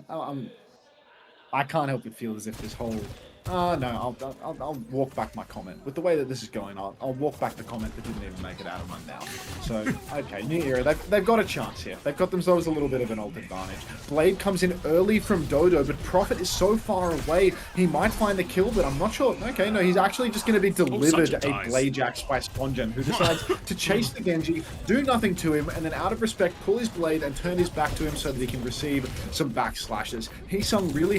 I can't help but feel as if this whole... no, I'll walk back my comment. With the way that this is going, I'll walk back the comment that didn't even make it out of my mouth. So, okay, New Era, they've got a chance here. They've got themselves a little bit of an ult advantage. Blade comes in early from Dodo, but Prophet is so far away, he might find the kill, but I'm not sure. Okay, no, he's actually just going to be delivered a Blade Jack by Sponjan, who decides to chase the Genji, do nothing to him, and then out of respect, pull his blade and turn his back to him so that he can receive some backslashes. Heesung really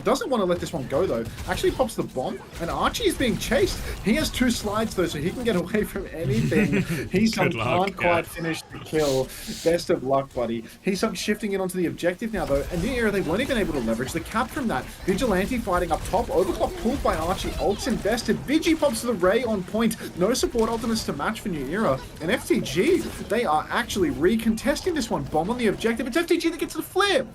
doesn't want to let this one go, though. Actually pops the bomb, and Archie is being chased. He has 2 slides though, so he can get away from anything. Heesung can't quite finish the kill. Best of luck, buddy. Heesung shifting in onto the objective now though, and New Era, they weren't even able to leverage the cap from that. Vigilante fighting up top, overclock pulled by Archie, ults invested. Vigi pops the Ray on point. No support ultimates to match for New Era, and FTG, they are actually recontesting this one. Bomb on the objective. It's FTG that gets the flip.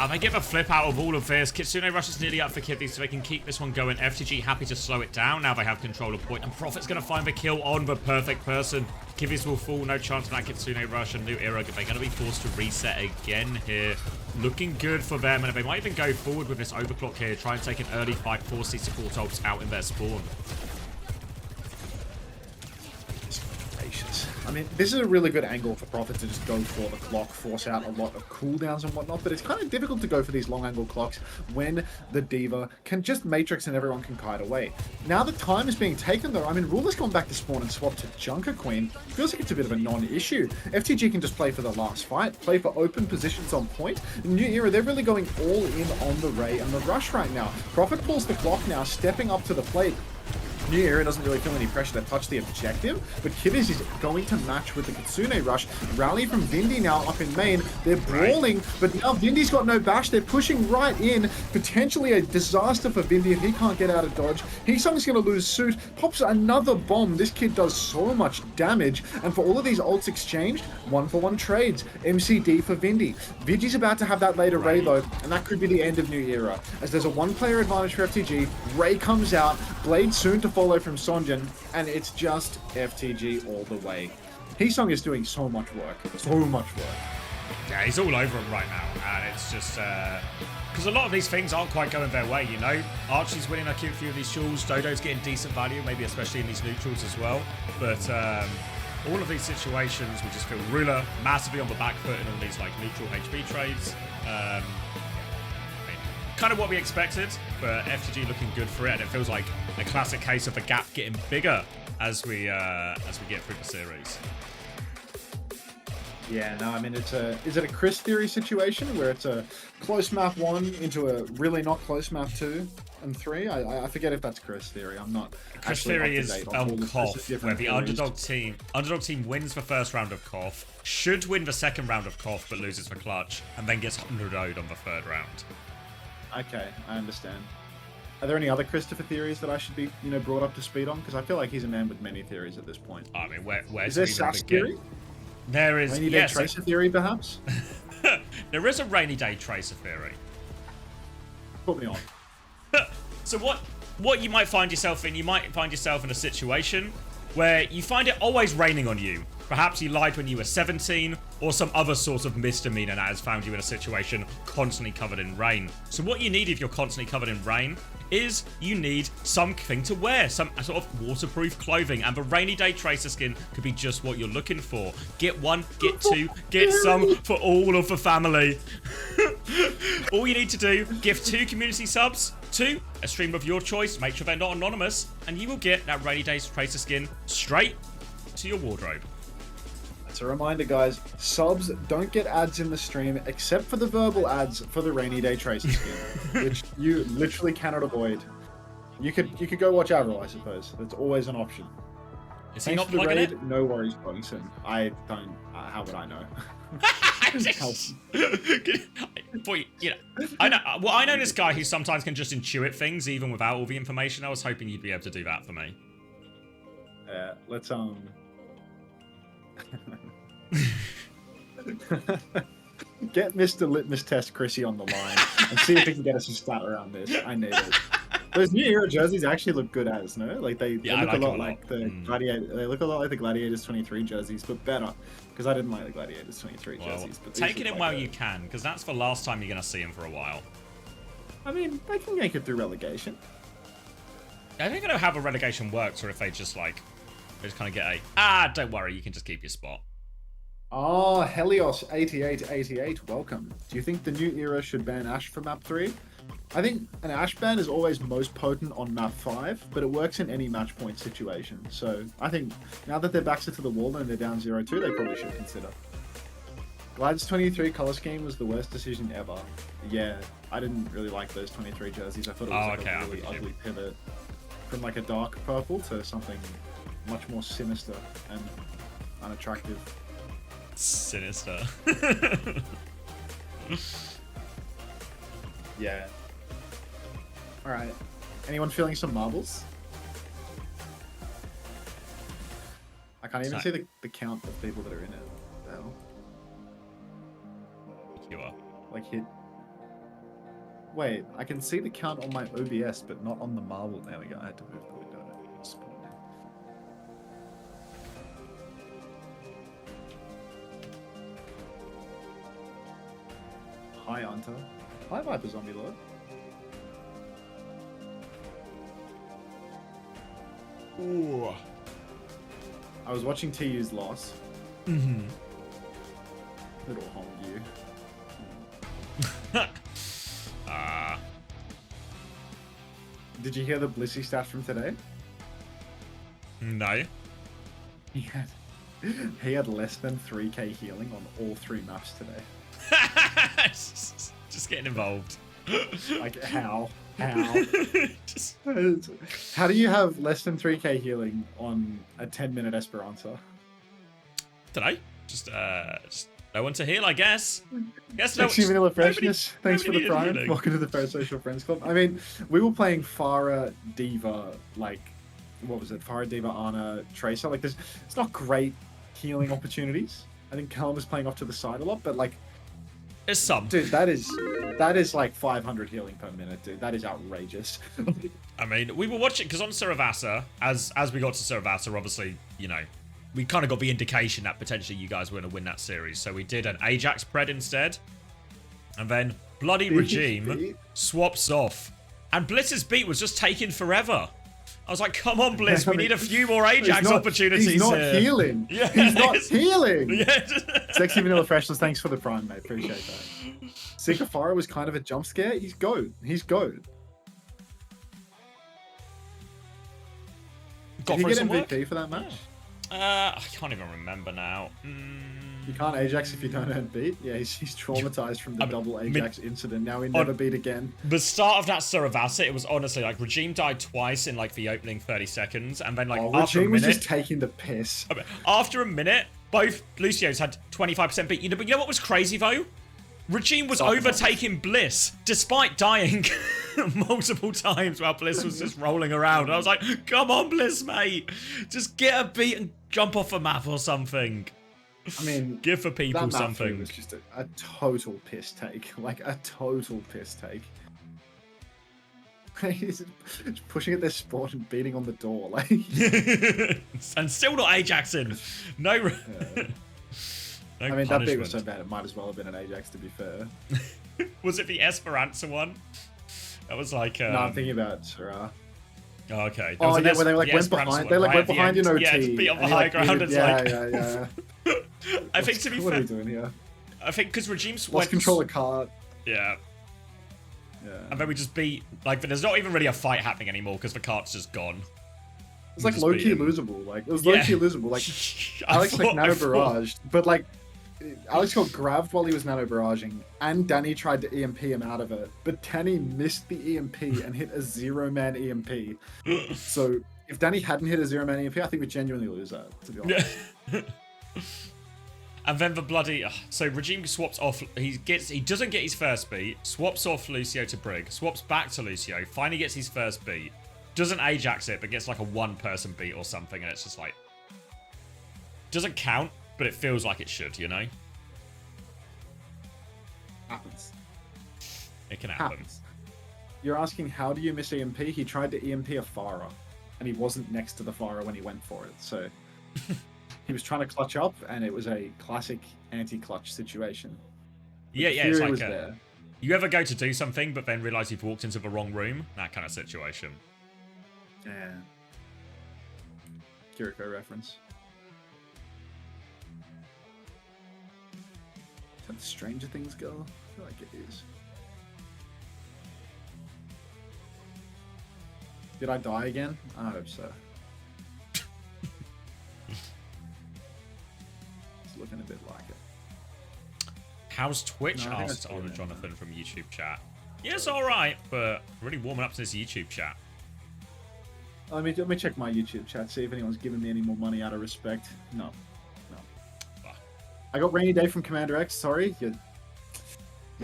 They get a flip out of all of this. Kitsune rushes nearly up for Kivy, so they can keep this one going. FTG happy to slow it down. Now they have control of point, and Prophet's going to find the kill on the perfect person. Kivvies will fall, no chance of that Kitsune rush, and New Era, they're going to be forced to reset again here. Looking good for them, and they might even go forward with this overclock here, try and take an early fight, force these support ults out in their spawn. I mean, this is a really good angle for Prophet to just go for the clock, force out a lot of cooldowns and whatnot, but it's kind of difficult to go for these long angle clocks when the Diva can just Matrix and everyone can kite away. Now the time is being taken though. I mean, Ruler's gone back to spawn and swapped to Junker Queen. Feels like it's a bit of a non-issue. FTG can just play for the last fight, play for open positions on point. New Era, they're really going all in on the Ray and the rush right now. Prophet pulls the clock now, stepping up to the plate. New Era doesn't really feel any pressure to touch the objective, but Kivers is going to match with the Kitsune Rush. Rally from Vindy now up in main. They're brawling, but now Vindy's got no bash. They're pushing right in. Potentially a disaster for Vindy if he can't get out of dodge. Heesung's going to lose suit. Pops another bomb. This kid does so much damage. And for all of these ults exchanged, 1-for-1 trades. MCD for Vindy. Vigi's about to have that later Ray though, and that could be the end of New Era. As there's a one-player advantage for FTG. Ray comes out. Blade soon to follow from Sonjin, and it's just FTG all the way. Heesung is doing so much work. So much work. Yeah, he's all over him right now, and it's just because a lot of these things aren't quite going their way, you know. Archie's winning a few of these duels, Dodo's getting decent value, maybe especially in these neutrals as well. But all of these situations, we just feel Ruler massively on the back foot in all these like neutral HB trades. Kind of what we expected, but FTG looking good for it, and it feels like a classic case of the gap getting bigger as we get through the series. Yeah, no, I mean, is it a Chris Theory situation where it's a close map 1 into a really not close map 2 and 3? I forget if that's Chris Theory. I'm not. Chris Theory is KOF, where the underdog team wins the first round of KOF, should win the second round of KOF, but loses for clutch, and then gets 100'd on the third round. Okay, I understand. Are there any other Christopher theories that I should be, brought up to speed on? Because I feel like he's a man with many theories at this point. I mean, where's is there SAS theory? There is. Rainy Day Tracer theory, perhaps? There is a Rainy Day Tracer theory. Put me on. So what you might find yourself in? You might find yourself in a situation where you find it always raining on you. Perhaps you lied when you were 17, or some other sort of misdemeanor that has found you in a situation constantly covered in rain. So what you need if you're constantly covered in rain is you need something to wear, some sort of waterproof clothing, and the Rainy Day Tracer skin could be just what you're looking for. Get one, get two, get some for all of the family. All you need to do, give 2 community subs to a streamer of your choice, make sure they're not anonymous, and you will get that Rainy Day Tracer skin straight to your wardrobe. That's a reminder, guys. Subs don't get ads in the stream except for the verbal ads for the Rainy Day Tracer skin, which you literally cannot avoid. You could go watch Avril, I suppose. That's always an option. Is he not plugging raid, it? No worries, Bogson. I don't. How would I know? I know. Well, I know this guy who sometimes can just intuit things even without all the information. I was hoping you'd be able to do that for me. Let's get Mr. Litmus Test Chrissy on the line and see if he can get us a stat around this. I need it. Those New Era jerseys actually look good as, no? Like they look a lot like the Gladiator. They look a lot like the Gladiators 23 jerseys, but better. Because I didn't like the Gladiators 23 jerseys. But take it in while you can, because that's the last time you're going to see him for a while. I mean, they can make it through relegation. I don't know how the relegation works, or if they just kind of get don't worry, you can just keep your spot. Oh, Helios 8888, welcome. Do you think the New Era should ban Ashe for map 3? I think an Ashe ban is always most potent on map 5, but it works in any match point situation. So I think now that their backs are to the wall and they're down 0-2, they probably should consider. Glide's 23 color scheme was the worst decision ever. Yeah, I didn't really like those 23 jerseys. I thought it was a really ugly pivot from like a dark purple to something much more sinister and unattractive. Sinister. Yeah. Alright. Anyone feeling some marbles? I can't even see the count of people that are in it. What the hell? You are. Like hit. Wait, I can see the count on my OBS, but not on the marble. There we go. I had to move the window. Hi, Unter. Hi, Viper Zombie Lord. Ooh. I was watching TU's loss. Mm-hmm. Little home you. Did you hear the Blissey stat from today? No. He had less than 3k healing on all 3 maps today. Just getting involved. Like, how? How? Just- How do you have less than 3k healing on a 10-minute Esperanza? Dunno. Just no one to heal, I guess. Guess no. Sexy Vanilla nobody- Freshness, thanks for nobody the needed prime. healing. Welcome to the First Social Friends Club. I mean, we were playing Pharah, Diva, like, what was it? Pharah, Diva, Ana, Tracer. Like, it's not great healing opportunities. I think Callum was playing off to the side a lot, but like, There's some. dude, that is like 500 healing per minute, dude. That is outrageous. I mean, we were watching because on Saravasa, as we got to Saravasa, obviously, you know, we kind of got the indication that potentially you guys were going to win that series. So we did an Ajax pred instead, and then bloody Regime swaps off, and Bliss's beat was just taking forever. I was like, come on, Bliss, we need a few more Ajax opportunities He's not here. healing. Yeah, He's not healing. Yeah. Sexy Vanilla Freshness, thanks for the prime, mate. Appreciate that. Sikafara was kind of a jump scare. He's goat. He's goat. Got Did he through get some MVP work? for that match? I can't even remember now. You can't Ajax if you don't earn beat. Yeah, he's traumatized from the double Ajax incident. Now he never beat again. The start of that Saravasa, it was honestly like Regime died twice in like the opening 30 seconds, and then like after a Regime was minute, just taking the piss. after a minute, both Lucios had 25% beat. But you know what was crazy though? Regime was overtaking Bliss despite dying multiple times while Bliss was just rolling around. I was like, come on, Bliss, mate. Just get a beat and jump off a map or something. I mean, give the people that map something. was just a total piss take. Like, a total piss take. He's just pushing at their spot and beating on the door. Like, and still not Ajaxing. No. No I mean, that beat was so punishment. bad, it might as well have been an Ajax, to be fair. Was it the Esperanza one? That was like. No, I'm thinking about Sarah. Oh, okay. There Oh, was an yeah, where they like the went Esperanza behind. one They like right went at the behind end. in OT. Yeah, just beat on the and he, high like, ground. needed- It's yeah, like. yeah. I think to be What are we fair, doing here? I think because Regime Lost went. control of cart. Yeah. Yeah. And then we just beat. Like, there's not even really a fight happening anymore because the cart's just gone. It's like just low beat key him. losable. Like, it was Yeah. low key losable. Like, I Alex like thought- I nano thought- barraged, but like Alex got grabbed while he was nano barraging, and Danny tried to EMP him out of it, but Danny missed the EMP and hit a 0-man EMP. So if Danny hadn't hit a 0-man EMP, I think we'd genuinely lose that, to be honest. Yeah. And then the bloody so Regime swaps off. He doesn't get his first beat. Swaps off Lucio to Brig. Swaps back to Lucio. Finally gets his first beat. Doesn't Ajax it, but gets like a one-person beat or something, and it's just like doesn't count, but it feels like it should. You know, Happens. it can happen. Happens. You're asking how do you miss EMP? He tried to EMP a Pharah, and he wasn't next to the Pharah when he went for it, so he was trying to clutch up, and it was a classic anti-clutch situation. Yeah, The yeah. It's Fury like was there. you ever go to do something, but then realize you've walked into the wrong room. That kind of situation. Yeah. Kiriko reference. Is that the Stranger Things girl? I feel like it is. Did I die again? I hope so. It's looking a bit like it. How's Twitch? No, I think Asked I saw on that. Jonathan from YouTube chat. Yeah, it's all right, but really warming up to this YouTube chat. Let me check my YouTube chat, see if anyone's giving me any more money out of respect. No. I got rainy day from CommanderX. Sorry, you're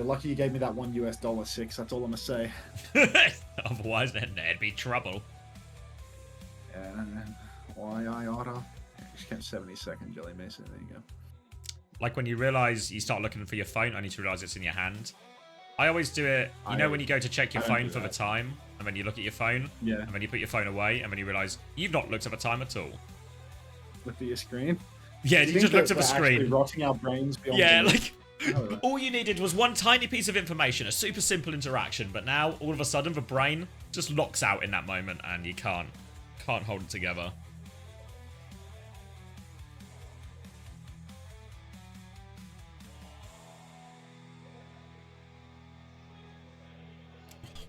lucky you gave me that $1 That's all I'm gonna say. Otherwise, then there'd be trouble. Yeah. Why I oughta? Just kept 70-second Jelly Mason. There you go. Like when you realize you start looking for your phone, only to realize it's in your hand. I always do it. You know when you go to check your I don't phone do for the that. time, and then you look at your phone, Yeah. and then you put your phone away, and then you realize you've not looked at the time at all. Look at your screen. Yeah, Do you just think looked at that the we're actually screen. rotting our brains beyond Yeah, belief? like Oh. all you needed was one tiny piece of information, a super simple interaction, but now all of a sudden the brain just locks out in that moment, and you can't hold it together.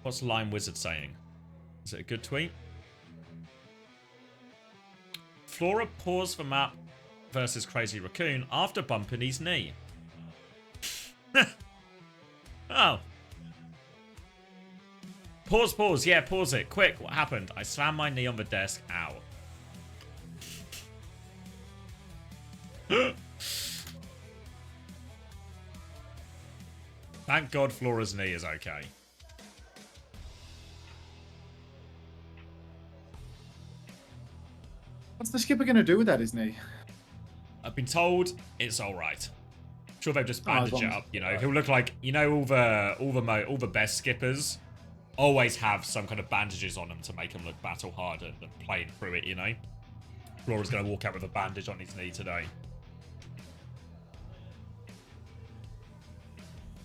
What's Lime Wizard saying? Is it a good tweet? Flora paused the map versus Crazy Raccoon after bumping his knee. Oh. Pause. Yeah, pause it. Quick, what happened? I slammed my knee on the desk. Ow. Thank God Flora's knee is okay. What's the skipper going to do with that, isn't he? I've been told it's alright. Sure, they've just Oh, as bandaged long it as up, you know. alright. He'll look like, you know, all the best skippers always have some kind of bandages on them to make them look battle hardened and playing through it, you know. Flora's going to walk out with a bandage on his knee today.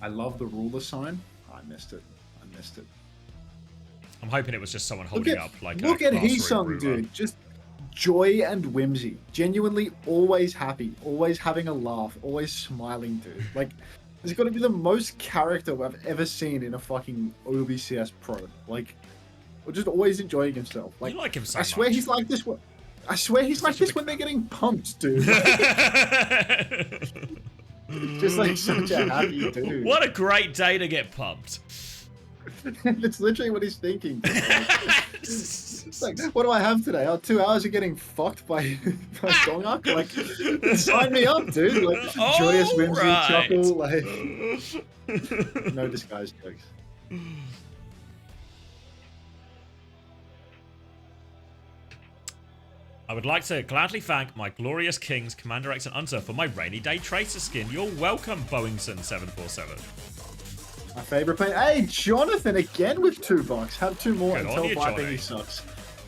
I love the ruler sign. I missed it. I'm hoping it was just someone holding up like look a at classroom Heesung, ruler. dude. Just joy and whimsy. Genuinely always happy. Always having a laugh. Always smiling, dude. Like, he's got to be the most character I've ever seen in a fucking OWCS Pro. Like, or just always enjoying himself. Like, You like him so I swear much. he's like this. I swear he's like Such a this big when they're fan. getting pumped, dude. Just like such a happy dude. What a great day to get pumped. It's literally what he's thinking. It's like, what do I have today? Oh, 2 hours of getting fucked by Dongak? Like, sign me up, dude. Like, joyous whimsy, Alright. chuckle, like, no disguise jokes. I would like to gladly thank my glorious kings, CommanderX and Unter, for my rainy day tracer skin. You're welcome, Boeingson747. My favorite player. Hey, Jonathan again with $2. Have 2 more Good and on tell you, Viper Johnny. he sucks.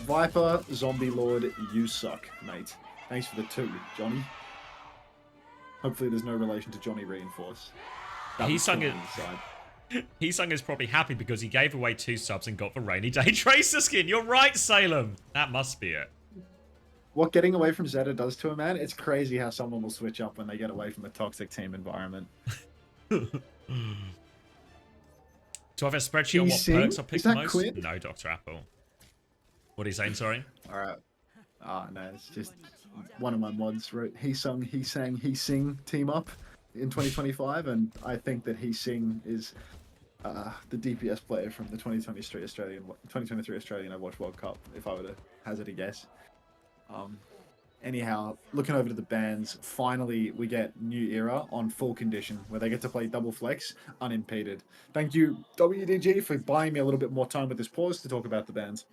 Viper, Zombie Lord, you suck, mate. Thanks for the 2, Johnny. Hopefully there's no relation to Johnny Reinforce. Heesung is probably happy because he gave away 2 subs and got the rainy day tracer skin. You're right, Salem. That must be it. What getting away from Zeta does to a man, it's crazy how someone will switch up when they get away from a toxic team environment. Do I have a spreadsheet on what Heesung? perks I Is picked that most? Quinn? No, Dr. Apple. What are you saying, sorry? Alright. No, it's just one of my mods wrote he sang, he sing team up in 2025, and I think that he sing is the DPS player from the 2023 Australian Overwatch World Cup, if I were to hazard a guess. Anyhow, looking over to the bans, finally we get New Era on full condition, where they get to play double flex unimpeded. Thank you, WDG, for buying me a little bit more time with this pause to talk about the bans.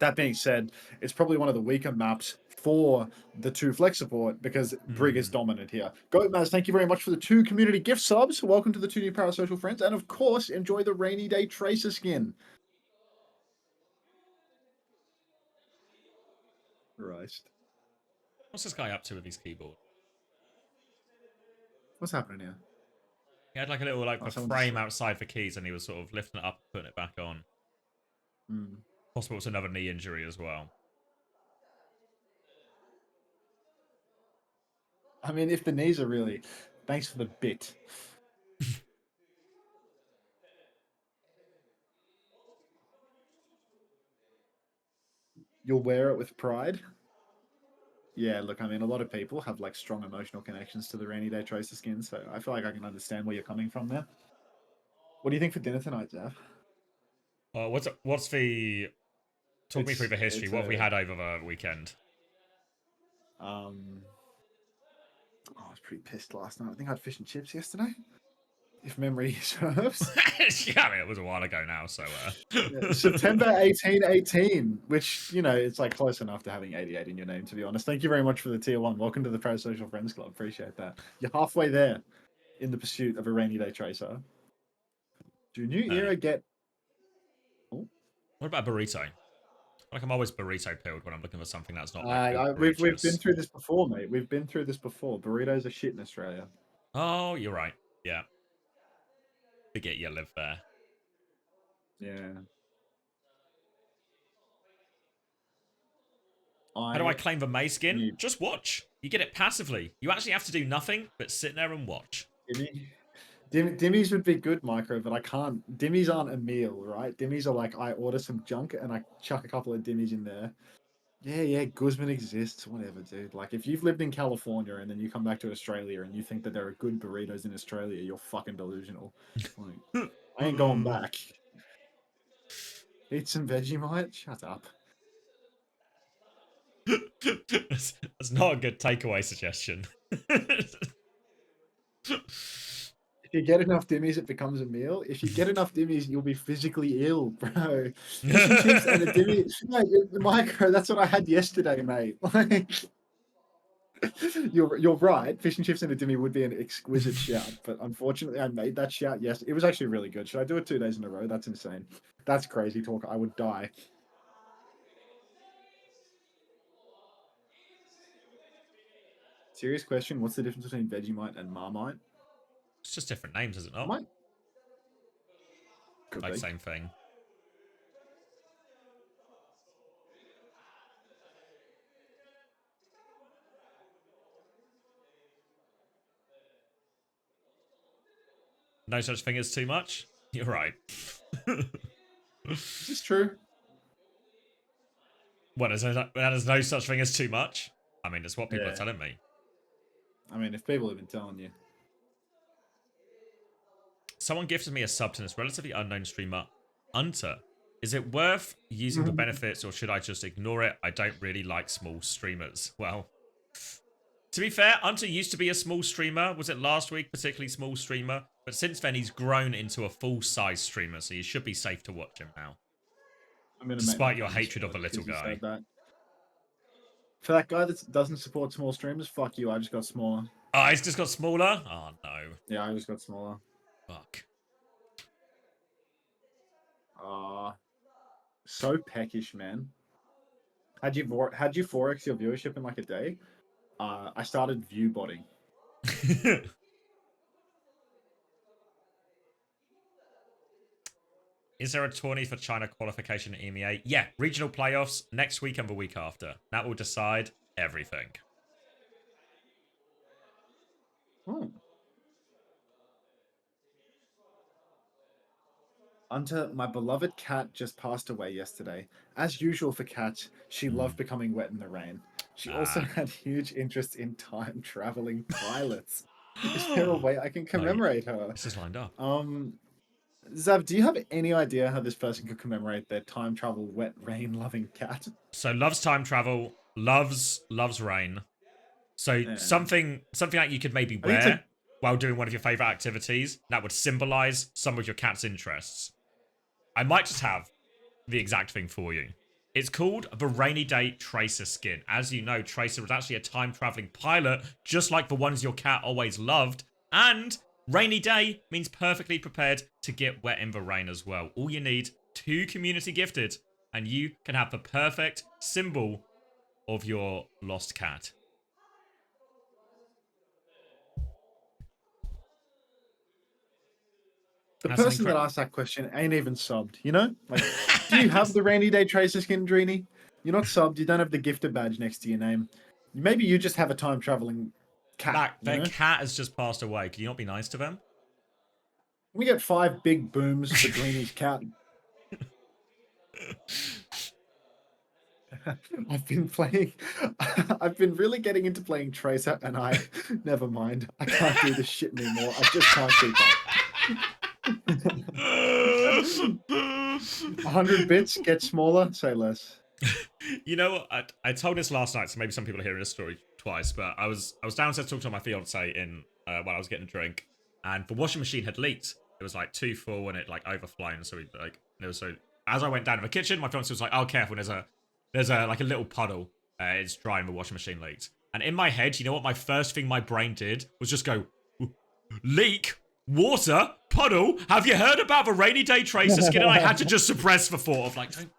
That being said, it's probably one of the weaker maps for the 2 flex support because Brig is dominant here. Goat Maz, thank you very much for the 2 community gift subs. Welcome to the 2 new parasocial friends. And of course, enjoy the rainy day tracer skin. Christ. What's this guy up to with his keyboard? What's happening here? He had like a little like a someone's- frame outside for keys and he was sort of lifting it up and putting it back on. Possible it's another knee injury as well. I mean, if the knees are really... Thanks for the bit. You'll wear it with pride? Yeah, look, I mean, a lot of people have like strong emotional connections to the rainy day tracer skin, so I feel like I can understand where you're coming from there. What do you think for dinner tonight, Zav? What's the... Talk me through the history. it's What have we had over the weekend? I was pretty pissed last night. I think I had fish and chips yesterday, if memory serves. Yeah, I mean, it was a while ago now, so... Yeah, September 1818, which, you know, it's like close enough to having 88 in your name, to be honest. Thank you very much for the tier 1. Welcome to the Parasocial Friends Club. Appreciate that. You're halfway there in the pursuit of a rainy day tracer. Do New Era get... What about burrito? Like I'm always burrito pilled when I'm looking for something that's not we've been through this before, mate. We've been through this before. Burritos are shit in Australia. Oh, you're right. Yeah. Forget you live there. Yeah. How do I claim the May skin? You- Just watch. You get it passively. You actually have to do nothing but sit there and watch. Dimmies would be good, Micro, but I can't. Dimmies aren't a meal, right? Dimmies are like, I order some junk and I chuck a couple of dimmies in there. Yeah, Guzman exists, whatever, dude. Like, if you've lived in California and then you come back to Australia and you think that there are good burritos in Australia, you're fucking delusional. Like, I ain't going back. Eat some Vegemite? Shut up. That's not a good takeaway suggestion. If you get enough dimmies, it becomes a meal. If you get enough dimmies, you'll be physically ill, bro. Fish and chips and a dimmy. No, Micro, that's what I had yesterday, mate. Like, you're right. Fish and chips and a dimmy would be an exquisite shout, but unfortunately, I made that shout. Yes, it was actually really good. Should I do it 2 days in a row? That's insane. That's crazy talk. I would die. Serious question. What's the difference between Vegemite and Marmite? It's just different names, is it not? Might. Could Like be. same thing. No such thing as too much? You're right. Is this true? What, there's no such thing as too much? I mean, that's what people are Yeah. telling me. I mean, if people have been telling you. Someone gifted me a sub to this relatively unknown streamer, Unter. Is it worth using for benefits or should I just ignore it? I don't really like small streamers. Well, to be fair, Unter used to be a small streamer. Was it last week, particularly small streamer? But since then, he's grown into a full-size streamer, so you should be safe to watch him now. I'm gonna Despite make your my hatred of the Discord little because you guy. said that. For that guy that doesn't support small streamers, fuck you. I just got smaller. Oh, he's just got smaller? Oh, no. Yeah, I just got smaller. Fuck. So peckish, man. Had you 4x your viewership in like a day? I started view botting. Is there a tourney for China qualification at EMEA? Yeah, regional playoffs next week and the week after. That will decide everything. Unter, my beloved cat just passed away yesterday. As usual for cats, she loved becoming wet in the rain. She also had huge interest in time traveling pilots. Is there a way I can commemorate her? This is lined up. Zav, do you have any idea how this person could commemorate their time travel wet rain loving cat? So loves time travel, loves rain. So Yeah. something that you could maybe I think it's wear while doing one of your favorite activities that would symbolize some of your cat's interests. I might just have the exact thing for you. It's called the Rainy Day Tracer skin. As you know, Tracer was actually a time-traveling pilot, just like the ones your cat always loved. And Rainy Day means perfectly prepared to get wet in the rain as well. All you need, 2 community gifted, and you can have the perfect symbol of your lost cat. The That's person that asked that question ain't even subbed, you know? Like, do you have the Rainy Day Tracer skin, Dreeny? You're not subbed, you don't have the gifted badge next to your name. Maybe you just have a time traveling cat. Their cat has just passed away. Can you not be nice to them? We get 5 big booms for Dreeny's cat. I've been really getting into playing Tracer, and never mind. I can't do this shit anymore. I just can't keep up. 100 bits, get smaller, say less. You know, I told this last night, so maybe some people are hearing this story twice, but I was downstairs talking to my fiance while I was getting a drink, and the washing machine had leaked. It was like too full and it like overflowing, so as I went down to the kitchen, my fiance was like, "Oh, careful! There's a like a little puddle. It's dry and the washing machine leaked." And in my head, you know what? My first thing my brain did was just go, "Leak, water, puddle. Have you heard about the Rainy Day Tracer skin?" And I had to just suppress the thought of like, don't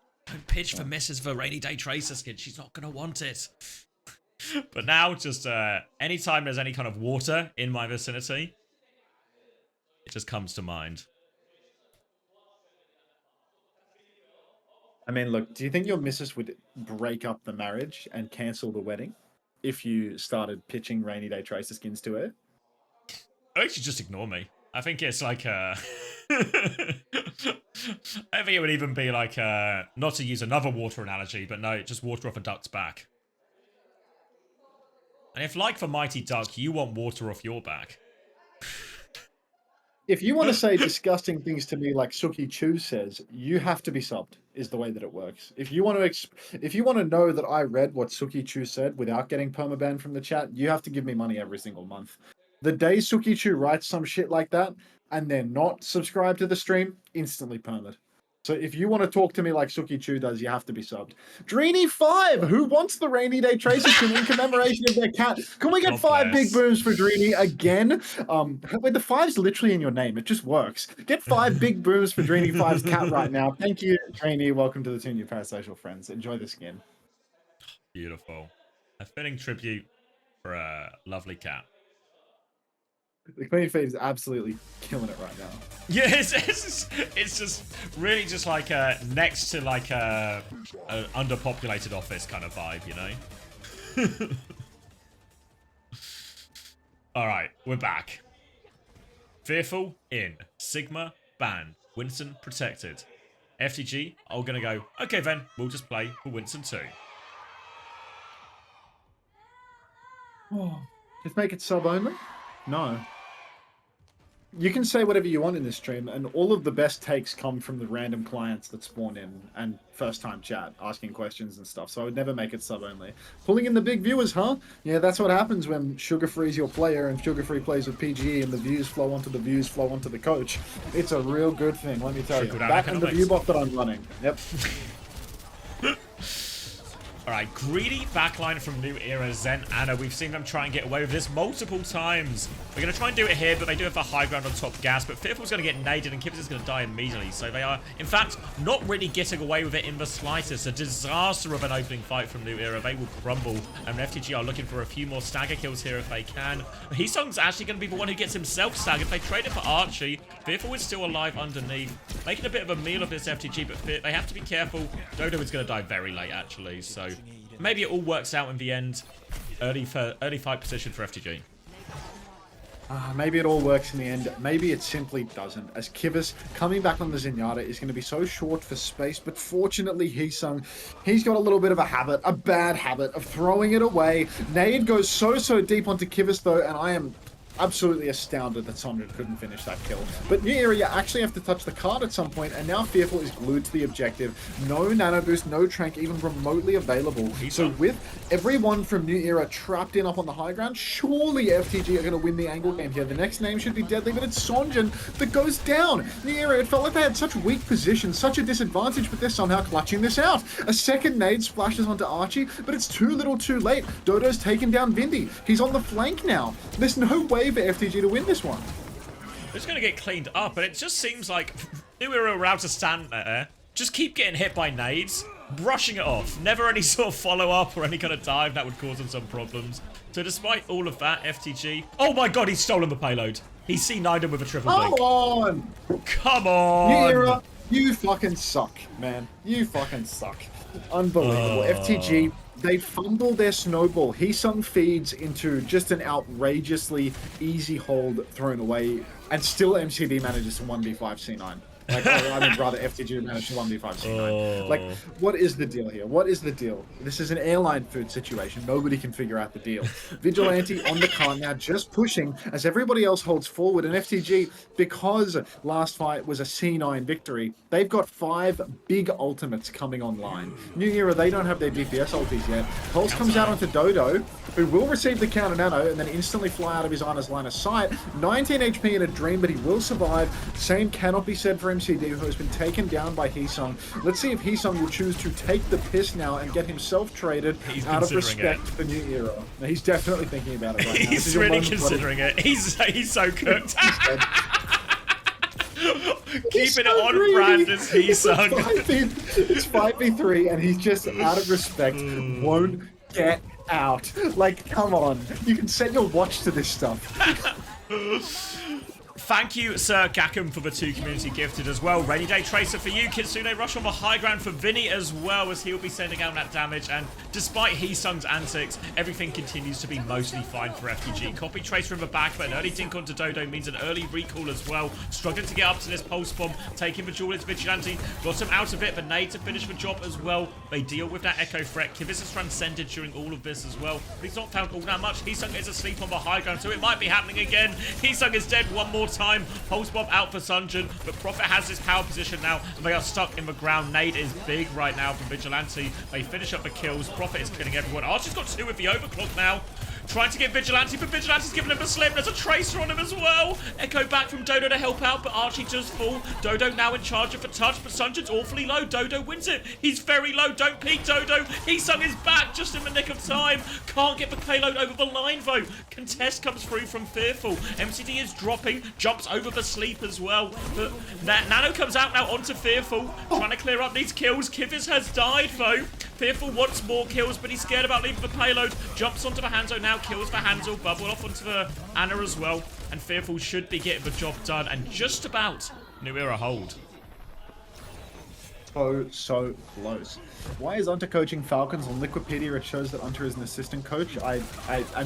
pitch for Mrs. the Rainy Day Tracer skin. She's not gonna want it. But now, just anytime there's any kind of water in my vicinity, it just comes to mind. I mean, look, do you think your missus would break up the marriage and cancel the wedding if you started pitching Rainy Day Tracer skins to her? I think she'd just ignore me. I think it's like I think it would even be like not to use another water analogy, but no, just water off a duck's back. And if, like for Mighty Duck, you want water off your back. If you want to say disgusting things to me like Suki Chu says, you have to be subbed, is the way that it works. If you want to know that I read what Suki Chu said without getting permabanned from the chat, you have to give me money every single month. The day Suki Chu writes some shit like that and they're not subscribed to the stream, instantly permit. So if you want to talk to me like Suki Chu does, you have to be subbed. Dreeny5, who wants the rainy day tracer skin in commemoration of their cat? Can we get God 5 bless. big booms for Dreeny again? Wait, the 5's literally in your name. It just works. Get 5 big booms for Dreeny5's cat right now. Thank you, Dreeny. Welcome to the 2 new parasocial friends. Enjoy the skin. Beautiful. A fitting tribute for a lovely cat. The Queen Feed is absolutely killing it right now. Yeah, it's just really just like next to like a underpopulated office kind of vibe, you know? All right, we're back. Fearful in, Sigma banned, Winston protected. FTG are gonna go, okay then, we'll just play for Winston too. Oh, just make it sub only? No. You can say whatever you want in this stream, and all of the best takes come from the random clients that spawn in and first-time chat, asking questions and stuff, so I would never make it sub-only. Pulling in the big viewers, huh? Yeah, that's what happens when Sugar Free's your player and Sugar Free plays with PGE and the views flow onto the coach. It's a real good thing, let me tell you. That and the view bot that I'm running. Yep. Alright, greedy backline from New Era, Zen, Anna. We've seen them try and get away with this multiple times. We're going to try and do it here, but they do have a high ground on top gas. But Fearful's going to get naded and Kivas is going to die immediately. So they are, in fact, not really getting away with it in the slightest. A disaster of an opening fight from New Era. They will crumble. And FTG are looking for a few more stagger kills here if they can. Heesung's actually going to be the one who gets himself staggered. They trade it for Archie. Fearful is still alive underneath. Making a bit of a meal of this FTG, but they have to be careful. Dodo is going to die very late, actually. So maybe it all works out in the end. Early fight position for FTG. Maybe it all works in the end. Maybe it simply doesn't. As Kivas coming back on the Zenyatta is going to be so short for space, but fortunately Heesung, he's got a little bit of a habit, a bad habit of throwing it away. Nade goes so deep onto Kivas though, and I am absolutely astounded that Sondra couldn't finish that kill. But New Era, you actually have to touch the card at some point, and now Fearful is glued to the objective. No nano boost, no trank even remotely available. So with everyone from New Era trapped in up on the high ground, surely FTG are going to win the angle game here. The next name should be deadly, but it's Sonjin that goes down. New Era, it felt like they had such weak position, such a disadvantage, but they're somehow clutching this out. A second nade splashes onto Archie, but it's too little too late. Dodo's taken down Vindy. He's on the flank now. There's no way for FTG to win this one. It's going to get cleaned up, and it just seems like New Era were allowed to stand there, just keep getting hit by nades, brushing it off. Never any sort of follow-up or any kind of dive that would cause them some problems. So despite all of that, FTG... Oh my god, he's stolen the payload. He's C9'd him with a triple blink. Come on! Come on! New Era, you fucking suck, man. You fucking suck. Unbelievable. FTG... They fumble their snowball. Heesung feeds into just an outrageously easy hold thrown away, and still MCD manages to 1v5 C9. Like, I mean, rather FTG managed to 1v5 C9. Like, what is the deal here? What is the deal? This is an airline food situation. Nobody can figure out the deal. Vigilante on the car now, just pushing as everybody else holds forward. And FTG, because last fight was a C9 victory, they've got 5 big ultimates coming online. New Era, they don't have their DPS ultis yet. Pulse comes out onto Dodo, who will receive the counter nano and then instantly fly out of his Ana's line of sight. 19 HP in a dream, but he will survive. Same cannot be said for MCD, who has been taken down by Heesung. Let's see if Heesung will choose to take the piss now and get himself traded out of respect for New Era. Now, he's definitely thinking about it right now. He's really considering it. He's so cooked. Keeping it on brand as Heesung. It's 5v3 and he's just out of respect won't get out. Like, come on. You can set your watch to this stuff. Thank you, Sir Gakum, for the 2 community gifted as well. Rainy Day Tracer for you. Kitsune rush on the high ground for Vinny as well, as he'll be sending out that damage. And despite Heesung's antics, everything continues to be mostly fine for FTG. Copy Tracer in the back, but an early dink onto Dodo means an early recall as well. Struggling to get up to this pulse bomb, taking the duel. It's Vigilante. Got him out of it, but Nade to finish the job as well. They deal with that Echo threat. Kivas has transcended during all of this as well, but he's not found all that much. Heesung is asleep on the high ground, so it might be happening again. Heesung is dead one more time. time. Pulse Bomb out for Sunjin, but Prophet has this power position now, and they are stuck in the ground. Nade is big right now from Vigilante. They finish up the kills. Prophet is killing everyone. Archer's got 2 with the overclock now. Trying to get Vigilante, but Vigilante's giving him a slip. There's a Tracer on him as well. Echo back from Dodo to help out, but Archie does fall. Dodo now in charge of a touch, but Sunjin's awfully low. Dodo wins it. He's very low. Don't peek, Dodo. Heesung is back just in the nick of time. Can't get the payload over the line, though. Contest comes through from Fearful. MCD is dropping, jumps over the sleep as well. But Nano comes out now onto Fearful, trying to clear up these kills. Kivitz has died, though. Fearful wants more kills, but he's scared about leaving the payload. Jumps onto the Hanzo now, kills the Hanzo, bubble off onto the Anna as well. And Fearful should be getting the job done, and just about New Era hold. So close. Why is Unter coaching Falcons? On Liquipedia, it shows that Unter is an assistant coach. I'm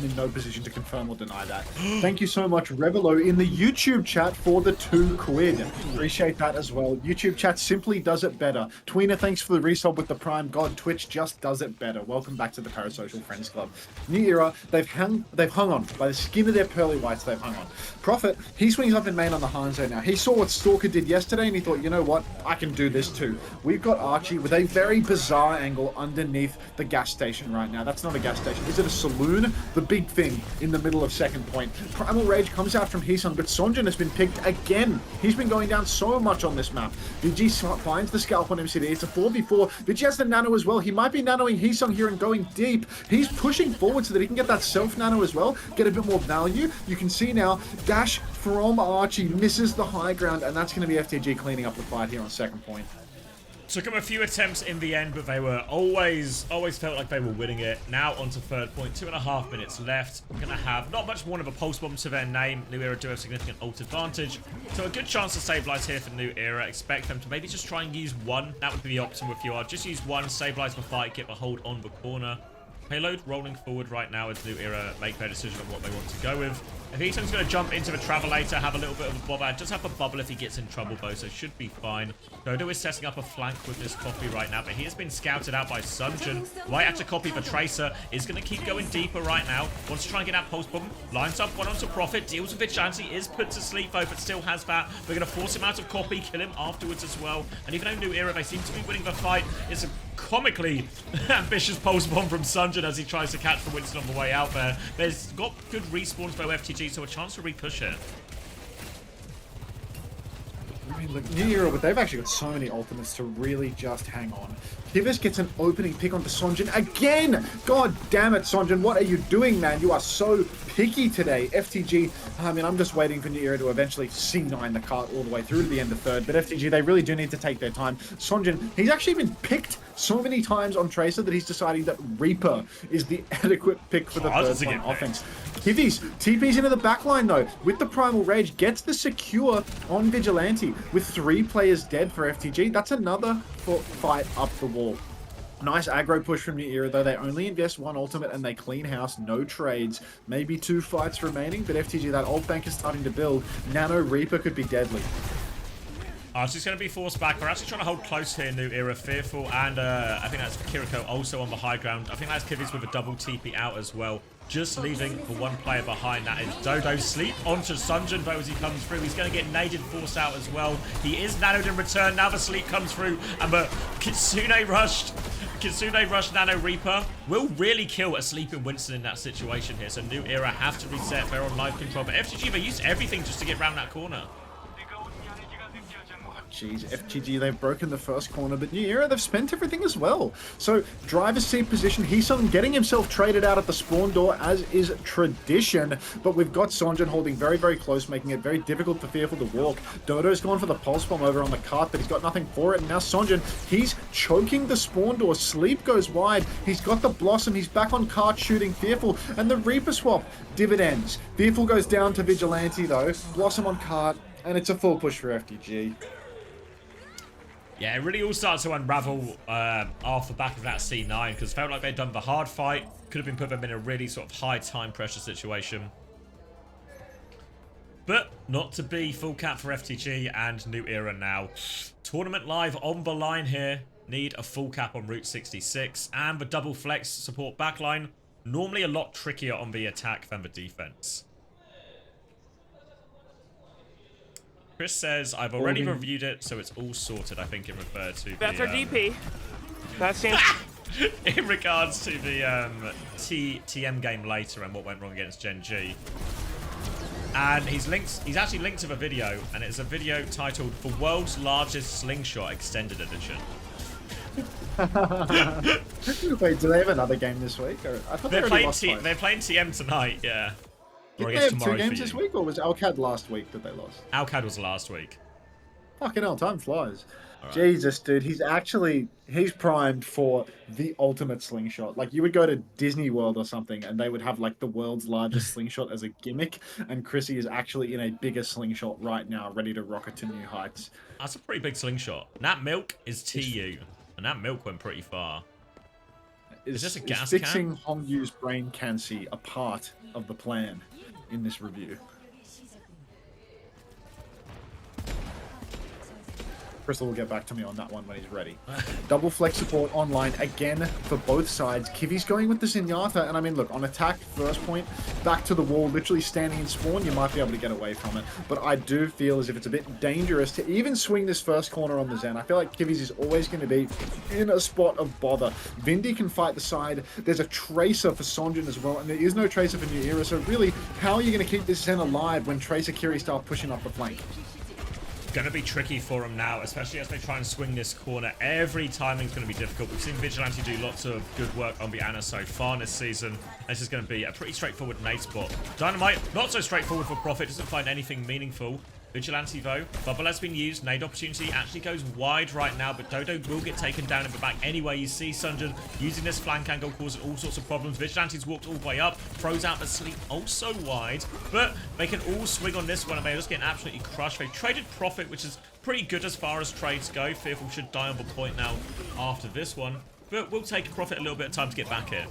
in no position to confirm or deny that. Thank you so much, Revelo, in the YouTube chat for the 2 quid. Appreciate that as well. YouTube chat simply does it better. Tweener, thanks for the resub with the Prime. God, Twitch just does it better. Welcome back to the Parasocial Friends Club. New Era, they've hung on. By the skin of their pearly whites, they've hung on. Prophet, he swings up in main on the Hanzo now. He saw what Stalker did yesterday, and he thought, you know what? I can do this too. We've got Archie with a very bizarre angle underneath the gas station right now. That's not a gas station. Is it a saloon? The big thing in the middle of second point. Primal Rage comes out from Heesung, but Sonjin has been picked again. He's been going down so much on this map. Vigi finds the scalp on MCD. It's a 4v4. Vigi has the nano as well. He might be nanoing Heesung here and going deep. He's pushing forward so that he can get that self-nano as well, get a bit more value. You can see now, dash from Archie misses the high ground, and that's going to be FTG cleaning up the fight here on second point. Took them a few attempts in the end, but they were always felt like they were winning it. Now onto third point, 2.5 minutes left. We're going to have not much more of a pulse bomb to their name. New Era do have significant ult advantage, so a good chance to stabilize here for New Era. Expect them to maybe just try and use 1. That would be the option if you are. Just use 1, stabilize the fight, get the hold on the corner. Payload rolling forward right now as New Era make their decision on what they want to go with. If Eaton's going to jump into the Travelator, have a little bit of a bob, just have a bubble if he gets in trouble though, so should be fine. Dodo is setting up a flank with this copy right now, but he has been scouted out by Sunjin. Right after copy for Tracer is going to keep going deeper right now. Wants to try and get that pulse bomb. Lines up one onto Prophet, deals with Vigilante, is put to sleep though, but still has that. They're going to force him out of copy, kill him afterwards as well. And even though New Era, they seem to be winning the fight, it's a comically ambitious pulse bomb from Sunjin as he tries to catch the Winston on the way out there. There's got good respawns by FTG, so a chance to re-push it. I mean, look, New Era, but they've actually got so many ultimates to really just hang on. Kivitz gets an opening pick onto Sonjin again! God damn it, Sonjin, what are you doing, man? You are so picky today. FTG, I mean, I'm just waiting for New Era to eventually C9 the cart all the way through to the end of third, but FTG, they really do need to take their time. Sonjin, he's actually been picked so many times on Tracer that he's deciding that Reaper is the adequate pick for the third point offense. Kivitz TP's into the backline though, with the Primal Rage, gets the secure on Vigilante. With 3 players dead for FTG, that's another fight up the wall. Nice aggro push from New Era, though. They only invest 1 ultimate and they clean house, no trades. Maybe 2 fights remaining, but FTG, that ult bank is starting to build. Nano Reaper could be deadly. Archie's going to be forced back. We're actually trying to hold close here, New Era. Fearful, and I think that's Kiriko also on the high ground. I think that's Kivitz with a double TP out as well. Just leaving the 1 player behind. That is Dodo. Sleep onto Sunjin, though, as he comes through. He's going to get naded, forced out as well. He is nanoed in return. Now the sleep comes through, and the Kitsune rushed Nano Reaper will really kill a sleeping Winston in that situation here. So New Era have to reset. They're on live control, but FTG, they use everything just to get around that corner. Jeez, FTG, they've broken the first corner, but New Era, they've spent everything as well. So, driver's seat position, Heesung getting himself traded out at the spawn door, as is tradition. But we've got Sonjin holding very, very close, making it very difficult for Fearful to walk. Dodo's gone for the pulse bomb over on the cart, but he's got nothing for it. And now Sonjin, he's choking the spawn door. Sleep goes wide. He's got the Blossom. He's back on cart shooting Fearful. And the Reaper swap dividends. Fearful goes down to Vigilante, though. Blossom on cart, and it's a full push for FTG. Yeah, it really all starts to unravel off the back of that C9, because it felt like they'd done the hard fight. Could have been put them in a really sort of high time pressure situation. But not to be. Full cap for FTG and New Era now. Tournament live on the line here. Need a full cap on Route 66. And the double flex support backline. Normally a lot trickier on the attack than the defense. Chris says, I've already reviewed it, so it's all sorted. I think it referred to That's the, our DP. That stands. in regards to the TM game later and what went wrong against Gen G. And he's actually linked to a video, and it's a video titled "The World's Largest Slingshot Extended Edition." Wait, do they have another game this week? Or, I thought They're playing lost both. they're playing TM tonight, yeah. Did Or I they guess have two tomorrow games for this you. week, or was Alcad last week that they lost? Alcad was last week. Fucking hell, time flies. Right. Jesus, dude, he's primed for the ultimate slingshot. Like, you would go to Disney World or something, and they would have, like, the world's largest slingshot as a gimmick, and Chrissy is actually in a bigger slingshot right now, ready to rocket to new heights. That's a pretty big slingshot. That milk is TU, and that milk went pretty far. Is this a gas can? Fixing Hongyu's brain cancy a part of the plan in this review? Crystal will get back to me on that one when he's ready. Double flex support online again for both sides. Kiwi's going with the Zenyatta, and I mean, look, on attack, first point, back to the wall, literally standing in spawn, you might be able to get away from it. But I do feel as if it's a bit dangerous to even swing this first corner on the Zen. I feel like Kiwi's is always going to be in a spot of bother. Vindy can fight the side. There's a Tracer for Sonjin as well, and there is no Tracer for New Era, so really, how are you going to keep this Zen alive when Tracer Kiri start pushing up the flank? Going to be tricky for him now, especially as they try and swing this corner. Every timing's going to be difficult. We've seen Vigilante do lots of good work on the Ana so far this season. This is going to be a pretty straightforward nade spot. Dynamite, not so straightforward for Prophet. Doesn't find anything meaningful. Vigilante though, bubble has been used. Nade opportunity actually goes wide right now, but Dodo will get taken down in the back anyway. You see Sunjin using this flank angle, causing all sorts of problems. Vigilante's walked all the way up, throws out the sleep also wide, but they can all swing on this one, and they're just getting absolutely crushed. They've traded Prophet, which is pretty good as far as trades go. Fearful should die on the point now after this one, but we'll take Prophet a little bit of time to get back here.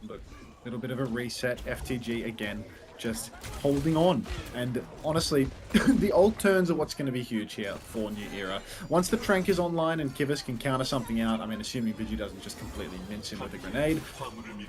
Look, a little bit of a reset. FTG again, just holding on. And honestly, the ult turns are what's going to be huge here for New Era. Once the Trank is online and Kivas can counter something out, I mean, assuming Vigi doesn't just completely mince him with a grenade,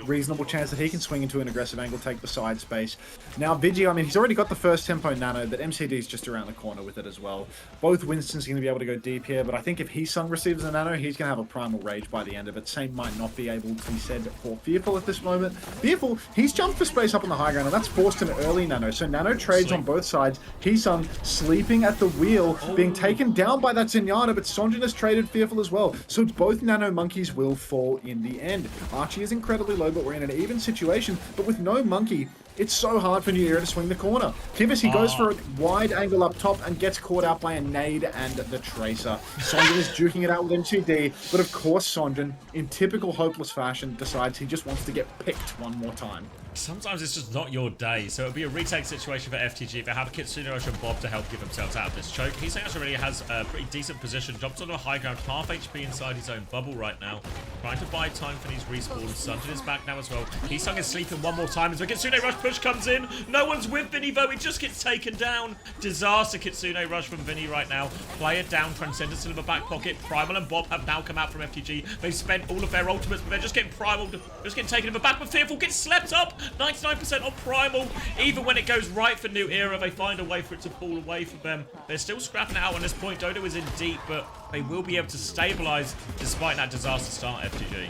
reasonable chance that he can swing into an aggressive angle, take the side space. Now, Vigi, I mean, he's already got the first tempo nano, but MCD's just around the corner with it as well. Both Winston's going to be able to go deep here, but I think if Heesung receives a nano, he's going to have a primal rage by the end of it. Same might not be able to be said for Fearful at this moment. Fearful, he's jumped for space up on the high ground, and that's forced an early nano. So nano trades on both sides. Heesung sleeping at the wheel, being taken down by that Zenyatta, but Sonjin has traded Fearful as well. So both nano monkeys will fall in the end. Archie is incredibly low, but we're in an even situation. But with no monkey, it's so hard for New Era to swing the corner. Kivas, he goes for a wide angle up top and gets caught out by a nade and the Tracer. Sonjin is duking it out with MCD, but of course Sonjin, in typical hopeless fashion, decides he just wants to get picked one more time. Sometimes it's just not your day, so it'll be a retake situation for FTG. They have Kitsune Rush and Bob to help give themselves out of this choke. Heesung actually really has a pretty decent position, jumps onto a high ground, half HP inside his own bubble right now, trying to buy time for these respawns. Sunjin is back now as well. Heesung is sleeping one more time as the Kitsune Rush push comes in. No one's with Vinny though, it just gets taken down. Disaster Kitsune Rush from Vinny right now. Player down, Transcendence still in the back pocket. Primal and Bob have now come out from FTG. They've spent all of their ultimates, but they're just getting Primal, just getting taken in the back, but Fearful gets slept up. 99% on Primal. Even when it goes right for New Era, they find a way for it to fall away from them. They're still scrapping it out on this point. Dodo is in deep, but they will be able to stabilize despite that disaster start, FTG.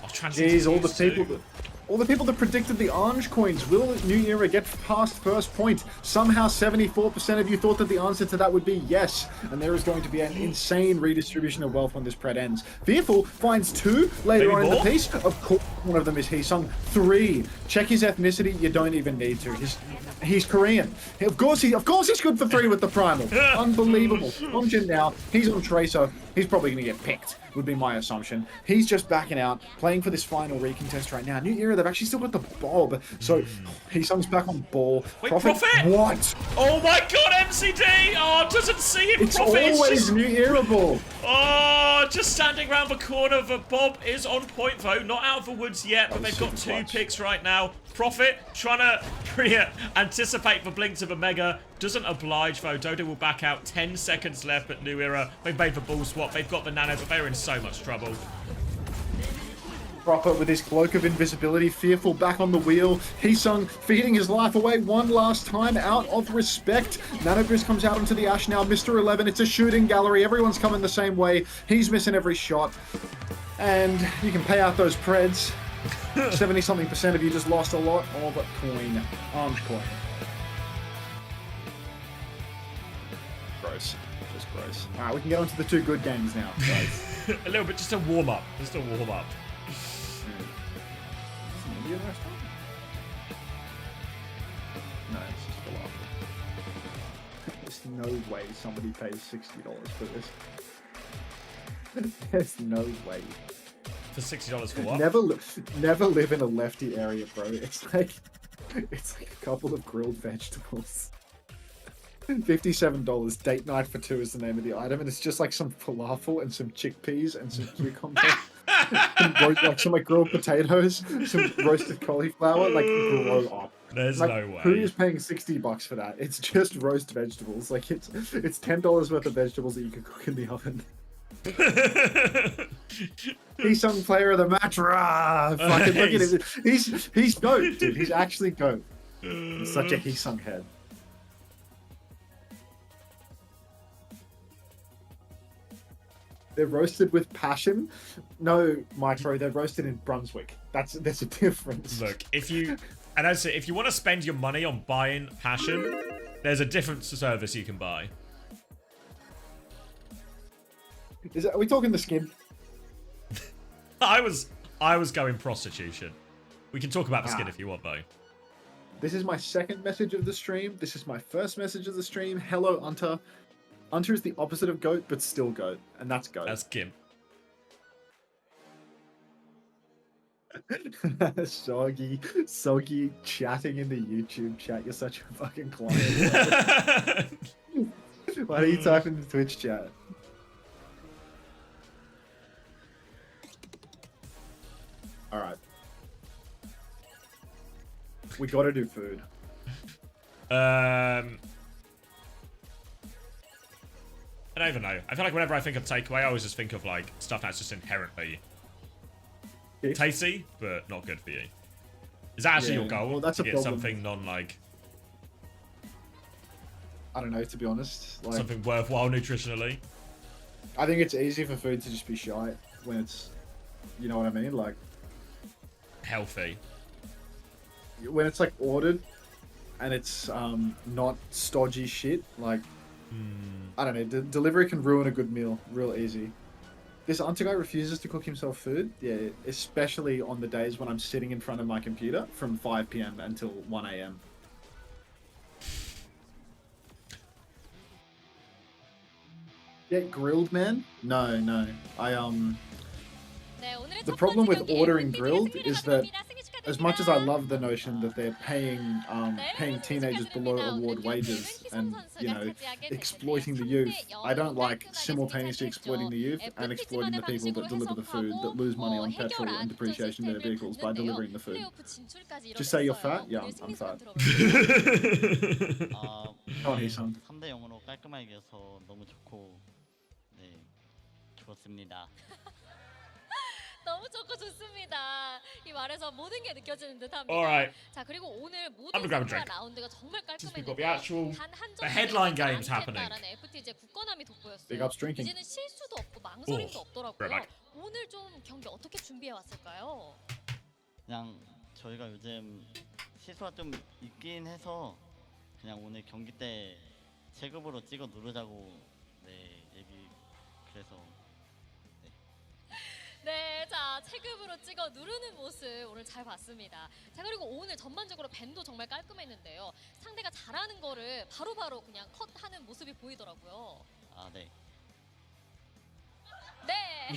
Oh, Jeez, all the people that predicted the orange coins. Will New Era get past first point? Somehow 74% of you thought that the answer to that would be yes. And there is going to be an insane redistribution of wealth when this pred ends. Fearful finds 2 later on in the piece. Of course, one of them is Heesung. 3. Check his ethnicity. You don't even need to. He's Korean. Of course he's good for 3 with the primal. Unbelievable. Sonjin now, he's on Tracer. He's probably going to get picked, would be my assumption. He's just backing out, playing for this final recontest right now. New Era, they've actually still got the Bob. So Heesung's back on ball. Wait, Prophet? What? Oh my god, MCD! Oh, doesn't see him. It's Prophet always is just... New Era ball. Oh, just standing around the corner. The Bob is on point though, not out of the woods yet, but they've got 2 picks right now. Prophet trying to anticipate the blink to the Mega. Doesn't oblige though. Dodo will back out. 10 seconds left at New Era. They've made the ball swap. They've got the nano, but they're in so much trouble. Proper with his cloak of invisibility, Fearful back on the wheel. Heesung feeding his life away one last time out of respect. Nanoboost comes out onto the Ash now. Mr. 11, it's a shooting gallery. Everyone's coming the same way. He's missing every shot. And you can pay out those preds. 70-something% of you just lost a lot of coin. Armed coin. Gross. Just gross. Alright, we can get on to the two good games now, guys. A little bit, just a warm up. Just a warm up. Indian restaurant? No, it's just falafel. There's no way somebody pays $60 for this. There's no way. For $60 for what? Never live in a lefty area, bro. It's like a couple of grilled vegetables. $57. Date night for two is the name of the item, and it's just like some falafel and some chickpeas and some cucumber. Some grilled potatoes, some roasted cauliflower. Like, grow up. There's like, no way. Who is paying $60 for that? It's just roast vegetables. Like, it's $10 worth of vegetables that you can cook in the oven. Heesung player of the match. Rah! Fucking look at him. He's goat, dude. He's actually goat. He's such a Heesung head. They're roasted with passion. No, Micro, they're roasted in Brunswick. There's a difference. Look, if you want to spend your money on buying passion, there's a different service you can buy. Are we talking the skin? I was going prostitution. We can talk about the skin if you want, though. This is my second message of the stream. This is my first message of the stream. Hello, Unter. Unter is the opposite of goat, but still goat, and that's goat. That's Kim. Soggy chatting in the YouTube chat. You're such a fucking client. Why don't you type in the Twitch chat? All right. We gotta do food. I don't even know. I feel like whenever I think of takeaway, I always just think of like stuff that's just inherently tasty, but not good for you. Is that actually your goal? Well, that's to a get problem. something non-like... I don't know, to be honest. Like, something worthwhile nutritionally? I think it's easy for food to just be shite when it's... You know what I mean? Like... Healthy. When it's like ordered and it's not stodgy shit, like... I don't know, delivery can ruin a good meal real easy. This Unter guy refuses to cook himself food, yeah, especially on the days when I'm sitting in front of my computer from 5 PM until 1 AM. Get grilled, man? No. The problem with ordering grilled is that as much as I love the notion that they're paying teenagers below award wages and, you know, exploiting the youth, I don't like simultaneously exploiting the youth and exploiting the people that deliver the food, that lose money on petrol and depreciation of their vehicles by delivering the food. Just say you're fat? Yeah, I'm fat. Oh, Heesung. 3대 0으로 깔끔하게 이겨서 너무 좋고 네, 좋습니다. 너무 좋고 좋습니다. 이 말에서 모든 게 느껴지는 듯합니다. Alright. 자, 그리고 오늘 모든 I'm gonna grab a drink. 라운드가 정말 Since we've got the 깔끔했는데요. actual the headline games happening. FTG의 굳건함이 돋보였어요. Big ups drinking. 이제는 실수도 없고 망설임도 없더라고요. right back. 오늘 좀 경기 어떻게 준비해 왔을까요? 그냥 저희가 요즘 실수가 좀 있긴 해서 그냥 오늘 경기 때 체급으로 찍어 누르자고 네 얘기 그래서 네, 자 체급으로 찍어 누르는 모습 오늘 잘 봤습니다. 자 그리고 오늘 전반적으로 밴도 정말 깔끔했는데요. 상대가 잘하는 거를 바로바로 그냥 컷하는 모습이 보이더라고요. 아 네. 네.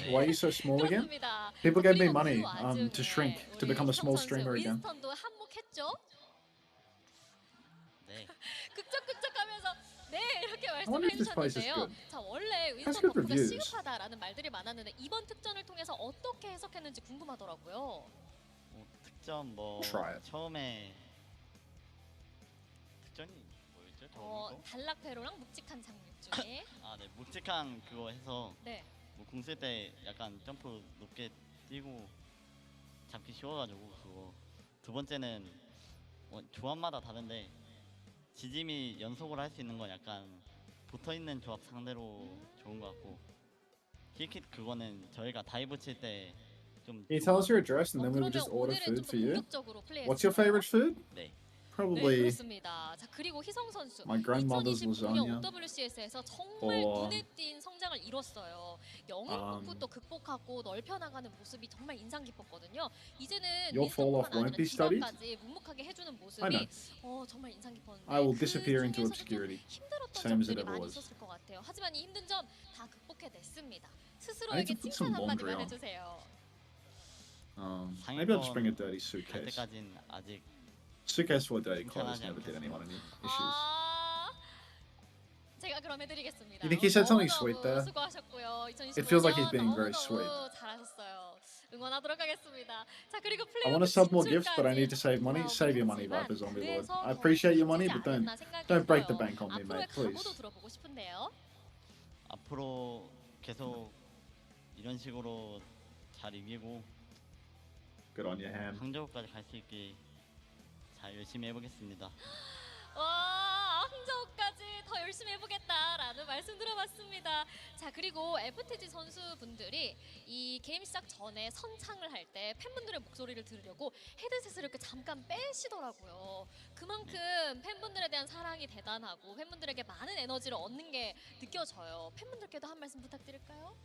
Why are you so small again? 그렇습니다. People gave me 그리고 money 그 와중에 to shrink, to 우리 become a small 윈스턴 streamer 선수, again. 윈스턴도 한몫했죠? 네. 극적극적하면서 네 이렇게 I wonder if this place is 말씀해 good. 주셨는데요. 자 원래 Has 윈스턴 good 버프가 reviews. 시급하다라는 말들이 많았는데 이번 특전을 통해서 어떻게 해석했는지 궁금하더라고요. 득점 뭐 Try it. 처음에 득점이 뭐였죠? 처음 단락회로랑 묵직한 장면 중에 아네 묵직한 그거 해서 네. 뭐 궁 쓸 때 약간 점프 높게 뛰고 잡기 쉬워가지고 그거. 두 번째는 조합마다 다른데 지짐이 연속으로 할 수 있는 건 약간 붙어있는 조합 상대로 좋은 것 같고 힐킷 그거는 저희가 다이브 칠 때 좀 Can you tell us your address and then we 그러면 would just order 오늘은 food 좀 for you? 공격적으로 플레이해 What's your 주실까요? favorite food? 네. 네, Probably 그렇습니다. 자, 그리고 희성 선수 my grandmother's 2029년 lasagna. OWCS에서 정말 or 눈에 띈 성장을 이뤘어요. 영입부터 극복하고 넓혀 나가는 모습이 정말 인상 깊었거든요. 이제는 Your fall off 윈스턴뿐만 won't be 아니라 studied? 디바까지 묵묵하게 해주는 I 모습이 know. 정말 인상 깊었는데 I will disappear 그 into 중에서도 좀 obscurity. 힘들었던 Same as it 점들이 ever 많이 was. 있었을 것 같아요. 하지만 이 힘든 점 다 극복해냈습니다. I need 스스로에게 to put 칭찬 some 한마디만 laundry on. 해주세요. Maybe I'll just bring a 상위권 dirty 갈 suitcase. 때까진 아직 Suitcase for dirty clothes 괜찮아지 never did anyone any issues. 제가 그럼 해드리겠습니다. You think he said something 너무너무 sweet there? 수고하셨고요. It feels like he's 2025년 being very 너무너무 sweet. 잘하셨어요. 응원하도록 하겠습니다. 자, 그리고 I want to sub more gifts, but I 진출까지 need to save money. 돌아오긴 Save your money, 했지만 Viper Zombie Lord. 그래서 I 더 appreciate your money, 커지지 but 않았나 don't break the 생각이 bank on me, 들어요. mate, 앞으로의 각오도 please. 들어보고 싶은데요. 앞으로 계속 이런 식으로 잘 이기고 Good on you, Ham. 항저우까지 갈 수 있게 잘 열심히 해보겠습니다. 와, 항저우까지 더 열심히 해보겠다라는 말씀 들어봤습니다. 자, 그리고 FTG 선수분들이 이 게임 시작 전에 선창을 할 때 팬분들의 목소리를 들으려고 헤드셋을 이렇게 잠깐 빼시더라고요. 그만큼 팬분들에 대한 사랑이 대단하고 팬분들에게 많은 에너지를 얻는 게 느껴져요. 팬분들께도 한 말씀 부탁드릴까요?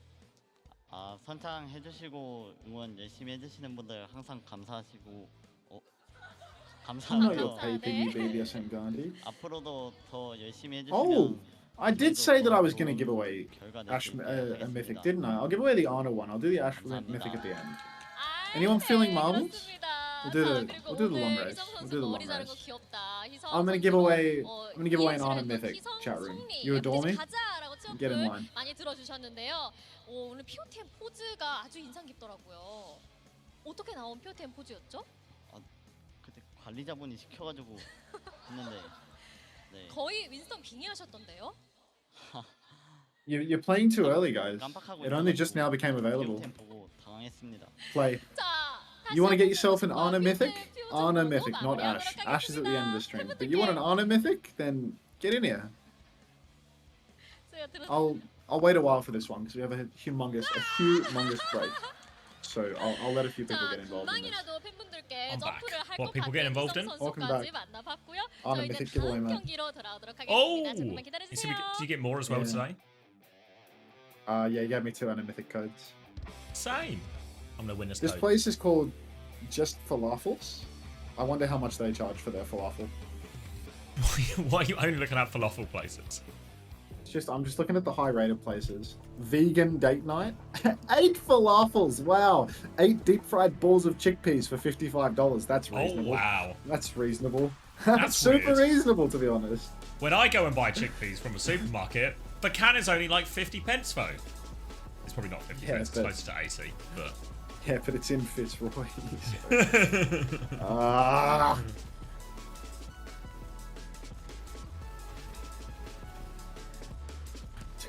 선창 해주시고 응원 열심히 해주시는 분들 항상 감사하시고 I know you're 감사하고요. paping, you BDSM Gandhi. 앞으로도 더 열심히 해주시면 Oh, I did say that I was going to give away 결과 Ash, 낼수 a mythic, 있도록 didn't I? I'll give away the Arna one. I'll do the Ash 감사합니다. mythic at the end. 아, Anyone feeling 네, marbles? 그렇습니다. We'll do 자, the- 그리고 we'll do the long 오늘 race. 희성 We'll 선수 do the long 머리 자른 거 race. 귀엽다. 희성 I'm gonna 선수도, give away. I'm gonna give away an Arna 이해했던 mythic. 희성 Chat room. 승리, You adore me? FTG 가자라고 Get in 취업을 line. 많이 들어주셨는데요. 오늘 POTM 포즈가 아주 인상 깊더라고요. 어떻게 나온 POTM 포즈였죠? 그때 관리자분이 시켜가지고 했는데 네. 거의 윈스턴 빙의하셨던데요? You're playing too early, guys. 깜빡하고 It only just 있어가지고 now became available. POTM 보고 당황했습니다. Play. 자, You want to get 다시 yourself an 한번 Arna mythic? POTM Arna 보고 mythic, not 마무리하도록 Ash. Ash is at the end of the stream. 하겠습니다. But you want an Arna mythic? Then get in here. 제가 들었- I'll wait a while for this one because we have a humongous break. So I'll let a few people 자, get involved in this. 금방이라도 팬분들께 I'm back. 점프를 할 What, 것 people 같은 get involved in? 희성 Welcome 선수까지 back. 만나봤고요. Arna 저희는 mythic giveaway, 다음 man. 경기로 돌아오도록 하겠습니다. Oh, 조금만 did 기다려주세요. you get more as well Yeah. today? Yeah, you gave me 2 Arna mythic codes. Same. I'm gonna win this This code. place is called Just Falafels. I wonder how much they charge for their falafel. Why are you only looking at falafel places? I'm just looking at the high rated places. Vegan date night. 8 falafels. Wow. 8 deep fried balls of chickpeas for $55. That's Oh reasonable. wow. That's reasonable. That's super weird. reasonable, to be honest. When I go and buy chickpeas from a supermarket, the can is only like 50 pence though. It's probably not 50 Yeah, pence, it's but- closer to 80, but... Yeah, but it's in Fitzroy. Ah.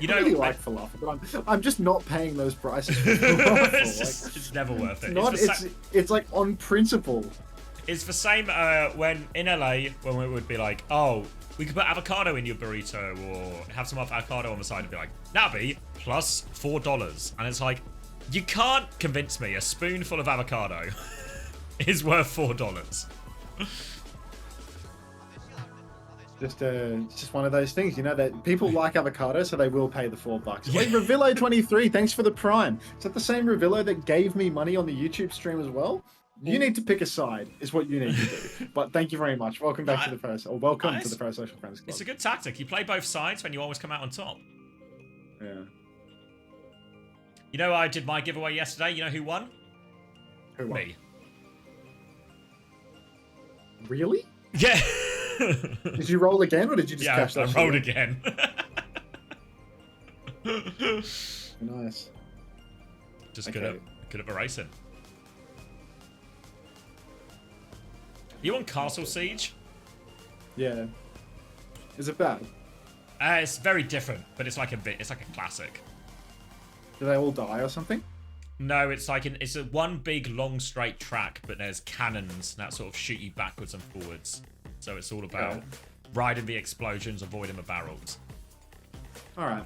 You I know, really like falafel, but I'm just not paying those prices for falafel. it's never worth it. Not, It's the it's like on principle. It's the same when in LA, when we would be like, oh, we could put avocado in your burrito or have some avocado on the side and be like, that'll be plus $4. And it's like, you can't convince me a spoonful of avocado is worth $4. It's just one of those things, you know, that people like avocado, so they will pay the $4. Wait, Revillo23, thanks for the prime. Is that the same Revillo that gave me money on the YouTube stream as well? You need to pick a side, is what you need to do. But thank you very much. Welcome back to the first, or welcome to the Pro Social Friends Club. It's a good tactic. You play both sides when you always come out on top. Yeah. You know, I did my giveaway yesterday. You know who won? Who won? Me. Really? Yeah. Did you roll again, or did you just Yeah, cash I that rolled shit? again. Nice. Just Okay. good at the racing. You on Castle Siege? Yeah. Is it bad? It's very different, but it's like a classic. Do they all die or something? No, it's like it's a one big long straight track, but there's cannons that sort of shoot you backwards and forwards. So it's all about riding the explosions, avoiding the barrels. All right.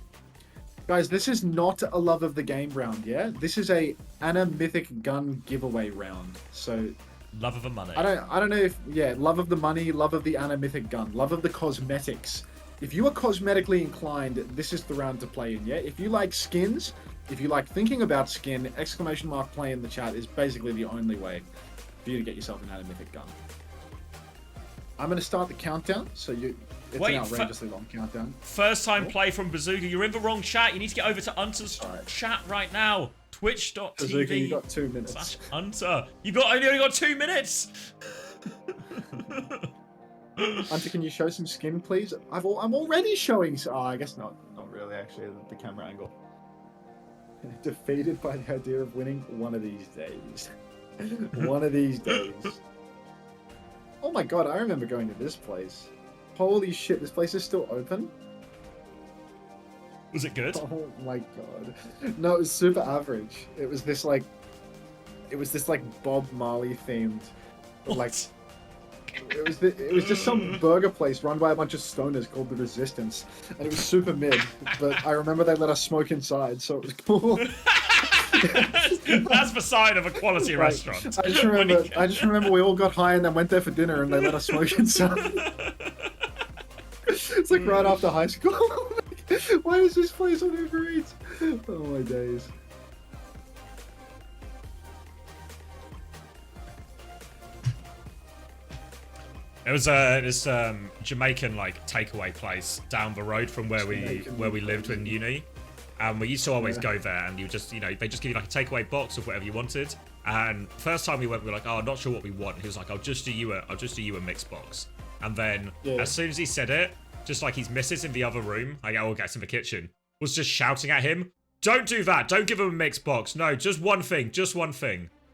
Guys, this is not a love of the game round, yeah? This is a Anna Mythic Gun giveaway round. So Love of the money. I don't know if love of the money, love of the Anna Mythic Gun, love of the cosmetics. If you are cosmetically inclined, this is the round to play in, yeah? If you like skins, if you like thinking about skin, ! play in the chat is basically the only way for you to get yourself an Anna Mythic Gun. I'm going to start the countdown, so it's an outrageously long countdown. First time play from Bazooka. You're in the wrong chat. You need to get over to Unter's chat right now. Bazooka, you Twitch.tv got 2 minutes. /Unter. You only got 2 minutes. Hunter, can you show some skin, please? I'm already showing. Oh, I guess not really. Actually, the camera angle. Defeated by the idea of winning one of these days. One of these days. Oh my god, I remember going to this place. Holy shit, this place is still open? Was it good? Oh my god. No, it was super average. It was this like Bob Marley themed, like it was just some burger place run by a bunch of stoners called The Resistance, and it was super mid. But I remember they let us smoke inside, so it was cool. That's the sign of a quality restaurant. I just remember we all got high and then went there for dinner, and they let us smoke inside. It's like right after high school. Why is this place on Uber Eats? Oh my days. It was this Jamaican like takeaway place down the road from where we lived in uni, and we used to always go there. And you just they just give you like a takeaway box of whatever you wanted. And first time we went, we were like, oh, I'm not sure what we want. He was like, I'll just do you a mixed box. And then as soon as he said it, just like his missus in the other room, I go, oh, guys in the kitchen, was just shouting at him, don't do that, don't give him a mixed box. No, just one thing.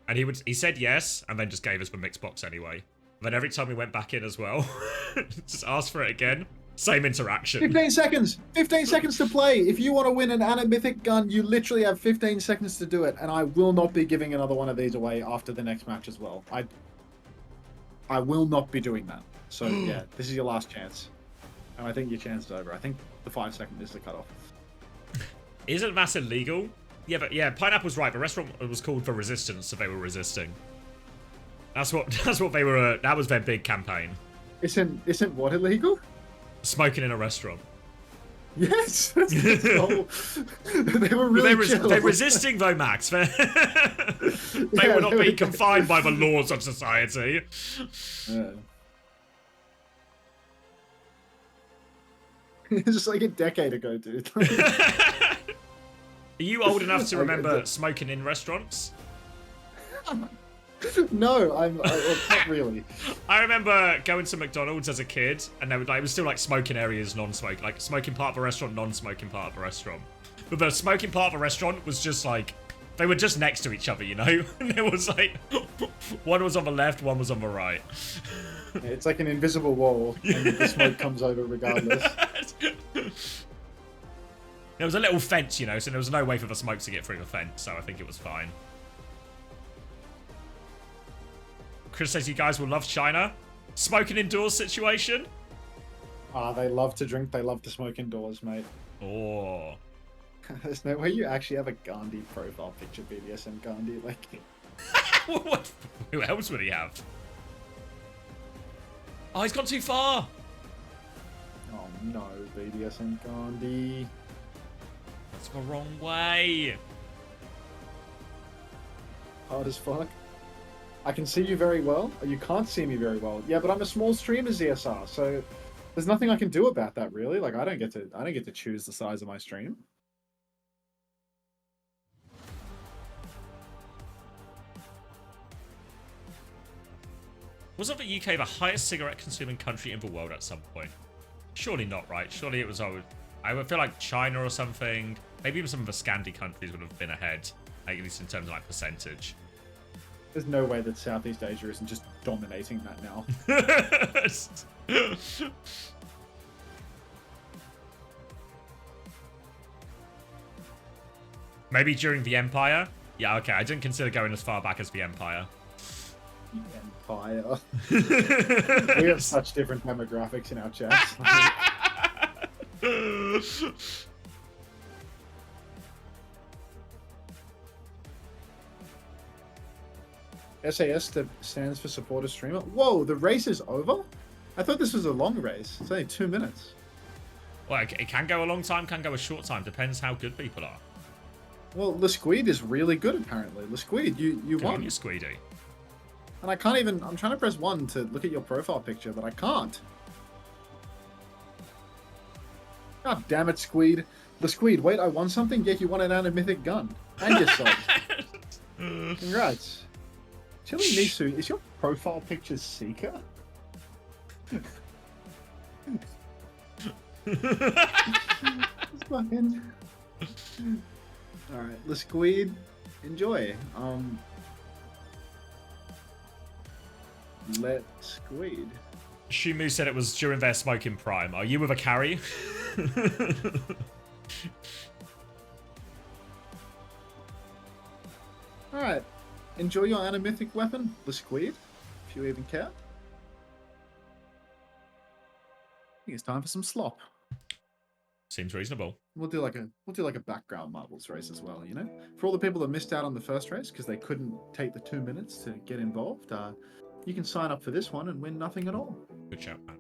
And he said yes, and then just gave us the mixed box anyway. Then every time we went back in as well, just asked for it again. Same interaction. 15 seconds! 15 seconds to play! If you want to win an Anna Mythic Gun, you literally have 15 seconds to do it, and I will not be giving another one of these away after the next match as well. I will not be doing that. So yeah, this is your last chance. And I think your chance is over. I think the 5 second is the cutoff. Isn't that illegal? Yeah, but yeah, Pineapple's right. The restaurant was called The Resistance, so they were resisting. That's what they were. That was their big campaign. Isn't what illegal? Smoking in a restaurant. Yes. They were really chill. They're resisting though, Max. They will not be confined by the laws of society. Yeah. It's just like a decade ago, dude. Are you old enough to remember smoking in restaurants? No, I'm not really. I remember going to McDonald's as a kid, and it was still like smoking areas, non-smoke, like smoking part of the restaurant, non-smoking part of the restaurant. But the smoking part of the restaurant was just like they were just next to each other, you know. And it was like one was on the left, one was on the right. It's like an invisible wall, and the smoke comes over regardless. There was a little fence, you know, so there was no way for the smoke to get through the fence, so I think it was fine. Chris says you guys will love China. Smoking indoors situation? They love to drink, they love to smoke indoors, mate. Oh. There's no way you actually have a Gandhi profile picture, BDSM Gandhi, like... What? Who else would he have? Oh, he's gone too far! Oh no, BDSM Gandhi. That's the wrong way. Hard as fuck. I can see you very well. You can't see me very well. Yeah, but I'm a small streamer, ZSR, so there's nothing I can do about that, really. Like, I don't get to choose the size of my stream. Wasn't the UK the highest cigarette consuming country in the world at some point? Surely not, right? Surely it was, I would feel like China or something. Maybe even some of the Scandi countries would have been ahead, at least in terms of like percentage. There's no way that Southeast Asia isn't just dominating that now. Maybe during the Empire, Yeah, okay, I didn't consider going as far back as the Empire. Empire. We have such different demographics in our chats. SAS stands for supporter streamer. Whoa, the race is over? I thought this was a long race. It's only 2 minutes. Well, it can go a long time, can go a short time. Depends how good people are. Well, Lasquid is really good, apparently. Lasquid, you Good won. on you, Squeedy. And I can't even... I'm trying to press 1 to look at your profile picture, but I can't. God damn it, Squid. Lasquid, wait, I won something? Yeah, you won an anamythic gun. And your sub. Congrats. Chili Nisu, is your profile picture Seeker? Fucking... Alright, Lasquid, enjoy. Let Squid. Shumu said it was during their smoking prime. Are you with a carry? Alright, enjoy your anamythic weapon, Lasquid, if you even care. I think it's time for some slop. Seems reasonable. We'll do like a background marbles race as well, you know? For all the people that missed out on the first race because they couldn't take the 2 minutes to get involved, you can sign up for this one and win nothing at all. Good shout, man.